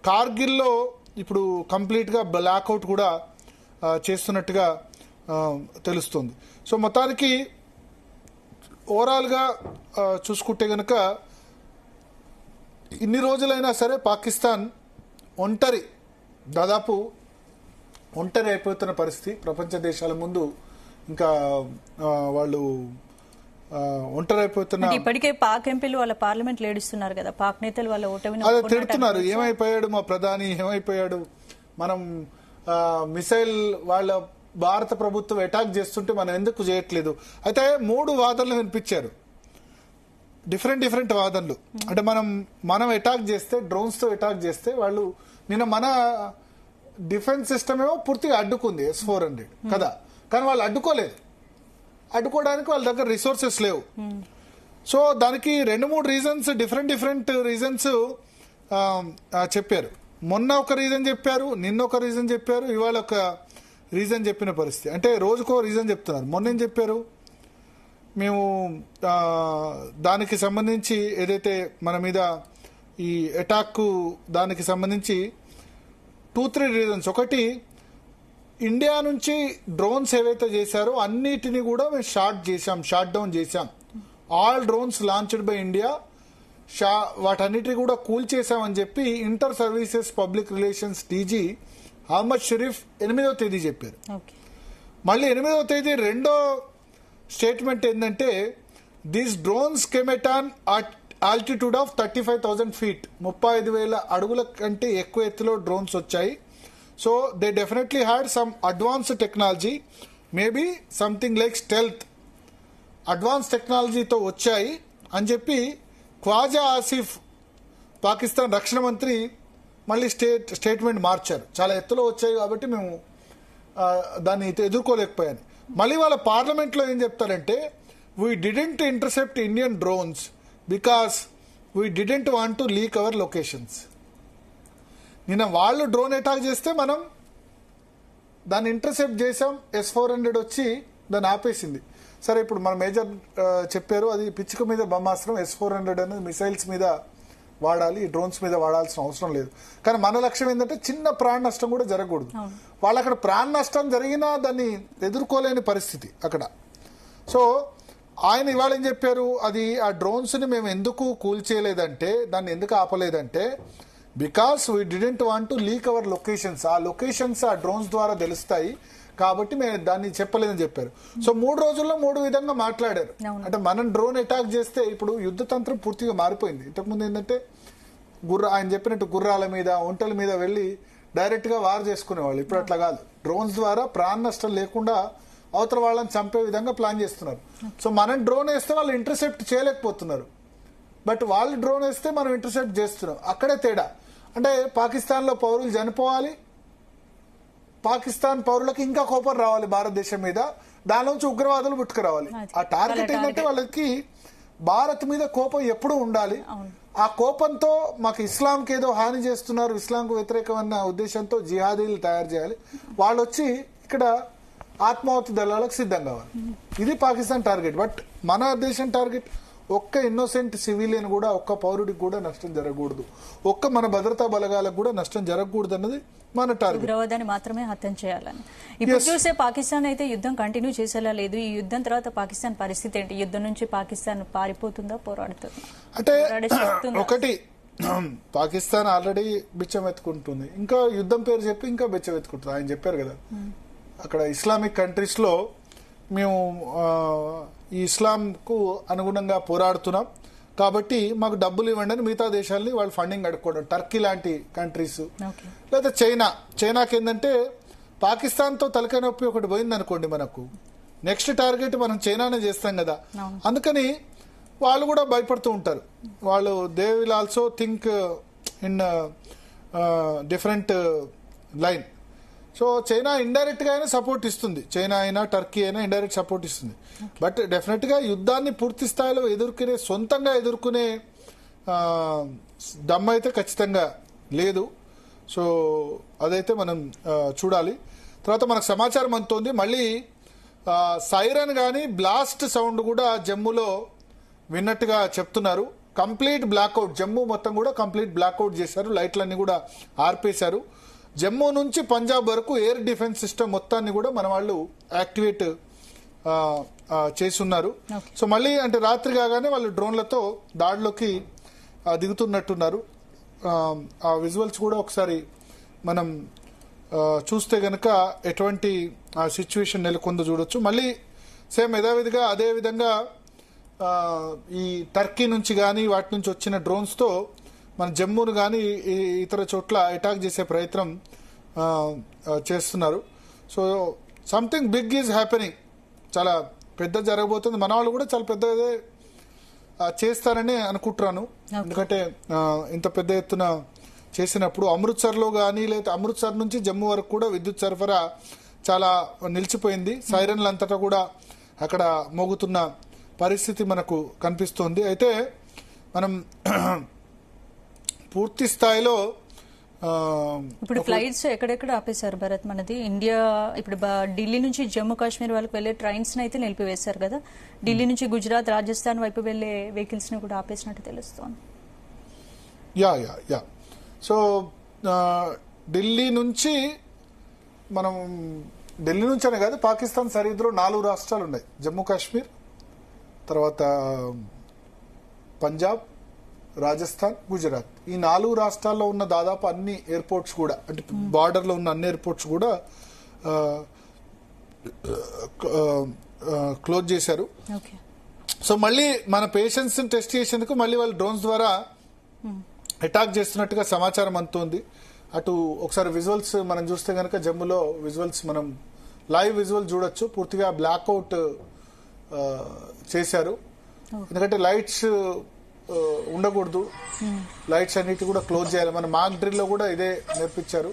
కార్గిల్లో ఇప్పుడు కంప్లీట్గా బ్లాక్అవుట్ కూడా చేస్తున్నట్టుగా తెలుస్తుంది. సో మొత్తానికి ఓవరాల్గా చూసుకుంటే కనుక ఇన్ని రోజులైనా సరే పాకిస్తాన్ దాదాపు ఒంటరి అయిపోతున్న పరిస్థితి. ప్రపంచ దేశాల ముందు ఇంకా వాళ్ళు ఒంటరి అయిపోతున్న, ఇప్పటికే పాక్ ఎంపీలు వాళ్ళ పార్లమెంట్ లేడిస్తున్నారు కదా, పాక్ నేతలు వాళ్ళ ఓటమిని అదే తిడుతున్నారు. ఏమైపోయాడు మా ప్రధాని, ఏమైపోయాడు, మనం మిసైల్ వాళ్ళ భారత ప్రభుత్వం అటాక్ చేస్తుంటే మనం ఎందుకు చేయట్లేదు. అయితే 3 వాదనలు వినిపించారు, డిఫరెంట్ వాదనలు. అంటే మనం అటాక్ చేస్తే, డ్రోన్స్ తో అటాక్ చేస్తే వాళ్ళు, నిన్న మన డిఫెన్స్ సిస్టమ్ ఏమో పూర్తిగా అడ్డుకుంది S-400 కదా, కానీ వాళ్ళు అడ్డుకోలేదు. అడ్డుకోవడానికి వాళ్ళ దగ్గర రిసోర్సెస్ లేవు. సో దానికి 2-3 రీజన్స్, డిఫరెంట్ రీజన్స్ చెప్పారు. మొన్న ఒక రీజన్ చెప్పారు, నిన్న ఒక రీజన్ చెప్పారు, ఇవాళ ఒక రీజన్ చెప్పిన పరిస్థితి. అంటే రోజుకో రీజన్ చెప్తున్నారు. మొన్న ఏం చెప్పారు, మేము దానికి సంబంధించి ఏదైతే మన మీద ఈ అటాక్ దానికి సంబంధించి 2-3 రీజన్స్. ఒకటి, ఇండియా నుంచి డ్రోన్స్ ఏవైతే చేశారో అన్నిటిని కూడా మేము షాట్ డౌన్ చేశాం. All drones launched by India, వాటన్నిటిని కూడా కూల్ చేశామని చెప్పి inter services public relations DG Ahmed Sharif 8వ తేదీ చెప్పారు. మళ్ళీ 8వ తేదీ రెండో స్టేట్మెంట్ ఏంటంటే, these drones came at an altitude of 35,000 feet, 35,000 అడుగుల కంటే ఎక్కువ ఎత్తులో డ్రోన్స్ వచ్చాయి. So they definitely had some advanced technology, maybe something like stealth, advance టెక్నాలజీతో వచ్చాయి అని చెప్పి ఖ్వాజా ఆసిఫ్ పాకిస్తాన్ రక్షణ మంత్రి మళ్ళీ స్టేట్మెంట్ మార్చారు. చాలా ఎత్తులో వచ్చాయి కాబట్టి మేము దాన్ని ఎదుర్కోలేకపోయాను. మళ్ళీ వాళ్ళ పార్లమెంట్లో ఏం చెప్తారంటే, we didn't intercept Indian drones because we didn't want to leak our locations. నిన్న వాళ్ళు డ్రోన్ అటాక్ చేస్తే మనం దాన్ని ఇంటర్సెప్ట్ చేసాం, S-400 వచ్చి దాన్ని ఆపేసింది. సరే, ఇప్పుడు మన మేజర్ చెప్పారు, అది పిచ్చుక మీద బ్రహ్మాస్త్రం. S-400 అనేది మిసైల్స్ మీద వాడాలి, డ్రోన్స్ మీద వాడాల్సిన అవసరం లేదు. కానీ మన లక్ష్యం ఏంటంటే చిన్న ప్రాణ నష్టం కూడా జరగకూడదు. వాళ్ళు అక్కడ ప్రాణ నష్టం జరిగినా దాన్ని ఎదుర్కోలేని పరిస్థితి అక్కడ. సో ఆయన ఇవాళ ఏం చెప్పారు, అది ఆ డ్రోన్స్ ని మేము ఎందుకు కూల్చేయలేదంటే, దాన్ని ఎందుకు ఆపలేదంటే, because we didn't want to leak our locations. ఆ లొకేషన్స్ ఆ డ్రోన్స్ ద్వారా తెలుస్తాయి కాబట్టి మేము దాన్ని చెప్పలేదని చెప్పారు. సో 3 రోజుల్లో 3 విధంగా మాట్లాడారు. అంటే మనం డ్రోన్ అటాక్ చేస్తే ఇప్పుడు యుద్ధ తంత్రం పూర్తిగా మారిపోయింది. ఇంతకుముందు ఏంటంటే ఆయన చెప్పినట్టు గుర్రాల మీద, ఒంటల మీద వెళ్లి డైరెక్ట్ గా వార్ చేసుకునేవాళ్ళు. ఇప్పుడు అట్లా కాదు, డ్రోన్స్ ద్వారా ప్రాణ నష్టం లేకుండా అవతల వాళ్ళని చంపే విధంగా ప్లాన్ చేస్తున్నారు. సో మనం డ్రోన్ వేస్తే వాళ్ళు ఇంటర్సెప్ట్ చేయలేకపోతున్నారు, బట్ వాళ్ళు డ్రోన్ వేస్తే మనం ఇంటర్సెప్ట్ చేస్తున్నాం. అక్కడే తేడా. అంటే పాకిస్తాన్ లో పౌరులు చనిపోవాలి, పాకిస్తాన్ పౌరులకు ఇంకా కోపం రావాలి భారతదేశం మీద, దానిలోంచి ఉగ్రవాదులు పుట్టుకురావాలి. ఆ టార్గెట్ ఏంటంటే వాళ్ళకి భారత్ మీద కోపం ఎప్పుడూ ఉండాలి. ఆ కోపంతో మాకు ఇస్లాంకి ఏదో హాని చేస్తున్నారు, ఇస్లాంకు వ్యతిరేకమైన ఉద్దేశంతో జిహాదీలు తయారు చేయాలి, వాళ్ళు వచ్చి ఇక్కడ ఆత్మాహుతి దళాలకు సిద్ధం కావాలి. ఇది పాకిస్తాన్ టార్గెట్. బట్ మన దేశం టార్గెట్ ఒక్క ఇన్నోసెంట్ సివిలియన్ కూడా, ఒక్క పౌరుడికి కూడా నష్టం జరగకూడదు, ఒక్క మన భద్రతా బలగాలకు కూడా నష్టం జరగకూడదు అన్నది మన టార్గెట్. ఉగ్రవాదాన్ని మాత్రమే హత్యం చేయాలని. ఇప్పుడు చూస్తే పాకిస్తాన్ అయితే యుద్ధం కంటిన్యూ చేసేలా లేదు. ఈ యుద్ధం తర్వాత పాకిస్తాన్ పరిస్థితి ఏంటి? యుద్ధం నుంచి పాకిస్తాన్ పారిపోతుందా, పోరాడుతుందా? అంటే ఒకటి, పాకిస్తాన్ ఆల్రెడీ బిచ్చం ఎత్తుకుంటుంది, ఇంకా యుద్ధం పేరు చెప్పి ఇంకా బిచ్చం ఎత్తుకుంటుంది. ఆయన చెప్పారు కదా, అక్కడ ఇస్లామిక్ కంట్రీస్ లో మేము ఈ ఇస్లాంకు అనుగుణంగా పోరాడుతున్నాం కాబట్టి మాకు డబ్బులు ఇవ్వండి అని మిగతా దేశాలని వాళ్ళు ఫండింగ్ అడుక్కోవడం. టర్కీ లాంటి కంట్రీస్, లేదా చైనాకి ఏంటంటే పాకిస్తాన్తో తలకాయ నొప్పి ఒకటి పోయింది అనుకోండి, మనకు నెక్స్ట్ టార్గెట్ మనం చైనానే చేస్తాం కదా, అందుకని వాళ్ళు కూడా భయపడుతూ ఉంటారు. వాళ్ళు they will also think in different line. So China indirect గా అయినా సపోర్ట్ ఇస్తుంది, చైనా అయినా టర్కీ అయినా ఇండైరెక్ట్ సపోర్ట్ ఇస్తుంది. బట్ డెఫినెట్ గా యుద్ధాన్ని పూర్తి స్థాయిలో సొంతంగా ఎదుర్కొనే దమ్ అయితే ఖచ్చితంగా లేదు. సో అదైతే మనం చూడాలి. తర్వాత మనకు సమాచారం అందుతోంది, మళ్ళీ సైరన్ గానీ బ్లాస్ట్ సౌండ్ కూడా జమ్మూలో విన్నట్టుగా చెప్తున్నారు. కంప్లీట్ బ్లాక్అవుట్, జమ్మూ మొత్తం కూడా కంప్లీట్ బ్లాక్అవుట్ చేశారు, లైట్లన్నీ కూడా ఆర్పేశారు. జమ్మూ నుంచి పంజాబ్ వరకు ఎయిర్ డిఫెన్స్ సిస్టమ్ మొత్తాన్ని కూడా మన వాళ్ళు యాక్టివేట్ చేస్తున్నారు. సో మళ్ళీ అంటే రాత్రి కాగానే వాళ్ళు డ్రోన్లతో దాడిలోకి దిగుతున్నట్టున్నారు. ఆ విజువల్స్ కూడా ఒకసారి మనం చూస్తే గనక ఎటువంటి సిచ్యువేషన్ నెలకొందో చూడొచ్చు. మళ్ళీ సేమ్ యథావిధిగా అదే విధంగా ఈ టర్కీ నుంచి కానీ వాటి నుంచి వచ్చిన డ్రోన్స్తో మన జమ్మూను కానీ ఇతర చోట్ల అటాక్ చేసే ప్రయత్నం చేస్తున్నారు. So something big is happening, చాలా పెద్ద జరగబోతుంది. మన వాళ్ళు కూడా చాలా పెద్దదే చేస్తారని అనుకుంటున్నాను. ఎందుకంటే ఇంత పెద్ద ఎత్తున చేసినప్పుడు అమృత్సర్లో కానీ లేదా అమృత్సర్ నుంచి జమ్మూ వరకు కూడా విద్యుత్ సరఫరా చాలా నిలిచిపోయింది. సైరన్లు అంతటా కూడా అక్కడ మోగుతున్న పరిస్థితి మనకు కనిపిస్తోంది. అయితే మనం పూర్తి స్థాయిలో ఇప్పుడు ఫ్లైట్స్ ఎక్కడెక్కడ ఆపేశారు భరత్? మనది ఇండియా ఇప్పుడు ఢిల్లీ నుంచి జమ్మూ కాశ్మీర్ వాళ్ళకి వెళ్లే ట్రైన్స్ ని అయితే నిలిపివేశారు కదా, ఢిల్లీ నుంచి గుజరాత్ రాజస్థాన్ వైపు వెళ్లే వెహికల్స్ ని కూడా ఆపేసినట్టు తెలుస్తోంది. యా సో ఢిల్లీ నుంచి మనం ఢిల్లీ నుంచి అనే కాదు, పాకిస్తాన్ సరిహద్దులో 4 రాష్ట్రాలు ఉన్నాయి, జమ్మూ కాశ్మీర్, తర్వాత పంజాబ్, రాజస్థాన్, గుజరాత్. ఈ 4 రాష్ట్రాల్లో ఉన్న దాదాపు అన్ని ఎయిర్పోర్ట్స్ కూడా, అంటే బార్డర్ లో ఉన్న అన్ని ఎయిర్పోర్ట్స్ కూడా క్లోజ్ చేశారు. సో మళ్ళీ మన పేషెన్స్ టెస్ట్ చేసేందుకు మళ్ళీ వాళ్ళు డ్రోన్స్ ద్వారా అటాక్ చేస్తున్నట్టుగా సమాచారం అందుతోంది. అటు ఒకసారి విజువల్స్ మనం చూస్తే కనుక జమ్మూలో విజువల్స్ మనం లైవ్ విజువల్ చూడొచ్చు. పూర్తిగా బ్లాక్అవుట్ చేశారు, ఎందుకంటే లైట్స్ ఉండకూడదు, లైట్స్ అన్నిటి కూడా క్లోజ్ చేయాలి. మన మాక్ డ్రిల్ లో కూడా ఇదే నేర్పించారు.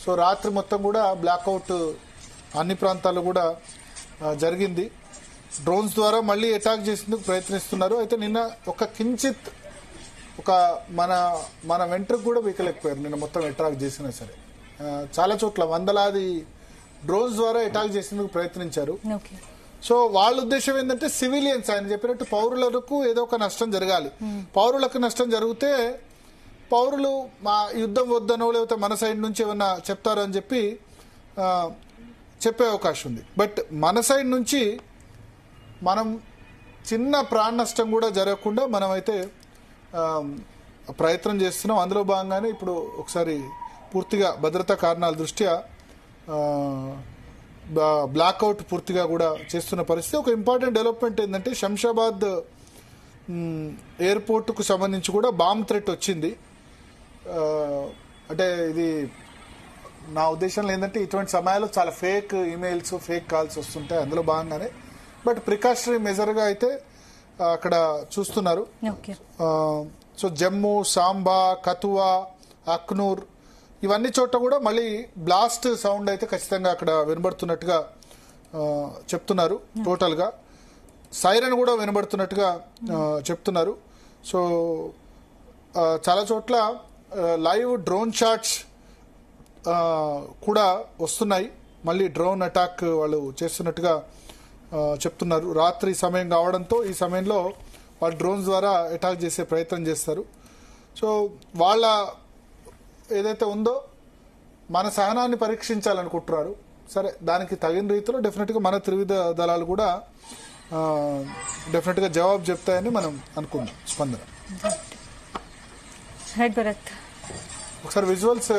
సో రాత్రి మొత్తం కూడా బ్లాక్అవుట్ అన్ని ప్రాంతాల్లో కూడా జరిగింది. డ్రోన్స్ ద్వారా మళ్ళీ అటాక్ చేసేందుకు ప్రయత్నిస్తున్నారు. అయితే నిన్న ఒక కించిత్ మన వెంట్రుకు కూడా వీకలేకపోయారు నిన్న మొత్తం అటాక్ చేసినా సరే. చాలా చోట్ల వందలాది డ్రోన్స్ ద్వారా అటాక్ చేసేందుకు ప్రయత్నించారు. సో వాళ్ళ ఉద్దేశం ఏంటంటే సివిలియన్స్, ఆయన చెప్పినట్టు పౌరులకు ఏదో ఒక నష్టం జరగాలి. పౌరులకు నష్టం జరిగితే పౌరులు మా యుద్ధం వద్దనో లేకపోతే మన సైడ్ నుంచి ఏమన్నా చెప్తారో అని చెప్పి చెప్పే అవకాశం ఉంది. బట్ మన సైడ్ నుంచి మనం చిన్న ప్రాణ నష్టం కూడా జరగకుండా మనమైతే ప్రయత్నం చేస్తున్నాం. అందులో భాగంగానే ఇప్పుడు ఒకసారి పూర్తిగా భద్రతా కారణాల దృష్ట్యా బ్లాక్అవుట్ పూర్తిగా కూడా చేస్తున్న పరిస్థితి. ఒక ఇంపార్టెంట్ డెవలప్మెంట్ ఏంటంటే శంషాబాద్ ఎయిర్పోర్టుకు సంబంధించి కూడా బాంబ్ థ్రెట్ వచ్చింది. అంటే ఇది నా ఉద్దేశంలో ఏంటంటే ఇటువంటి సమయాల్లో చాలా ఫేక్ ఈమెయిల్స్ ఫేక్ కాల్స్ వస్తుంటాయి, అందులో భాగంగానే. బట్ ప్రికాషనరీ మెజర్గా అయితే అక్కడ చూస్తున్నారు. ఓకే. సో జమ్మూ, సాంబా, కతువా, అక్నూర్ ఇవన్నీ చోట్ల కూడా మళ్ళీ బ్లాస్ట్ సౌండ్ అయితే ఖచ్చితంగా అక్కడ వినబడుతున్నట్టుగా చెప్తున్నారు. టోటల్గా సైరన్ కూడా వినబడుతున్నట్టుగా చెప్తున్నారు. సో చాలా చోట్ల లైవ్ డ్రోన్ షాట్స్ కూడా వస్తున్నాయి. మళ్ళీ డ్రోన్ అటాక్ వాళ్ళు చేస్తున్నట్టుగా చెప్తున్నారు. రాత్రి సమయం కావడంతో ఈ సమయంలో వాళ్ళు డ్రోన్స్ ద్వారా అటాక్ చేసే ప్రయత్నం చేస్తారు. సో వాళ్ళ ఏదైతే ఉందో మన సహనాన్ని పరీక్షించాలనుకుంటున్నారు. సరే, దానికి తగిన రీతిలో డెఫినెట్గా మన త్రివిధ దళాలు కూడా డెఫినెట్గా జవాబు చెప్తాయని మనం అనుకుందాం. స్పందన రైట్ భరత్, ఒకసారి విజువల్స్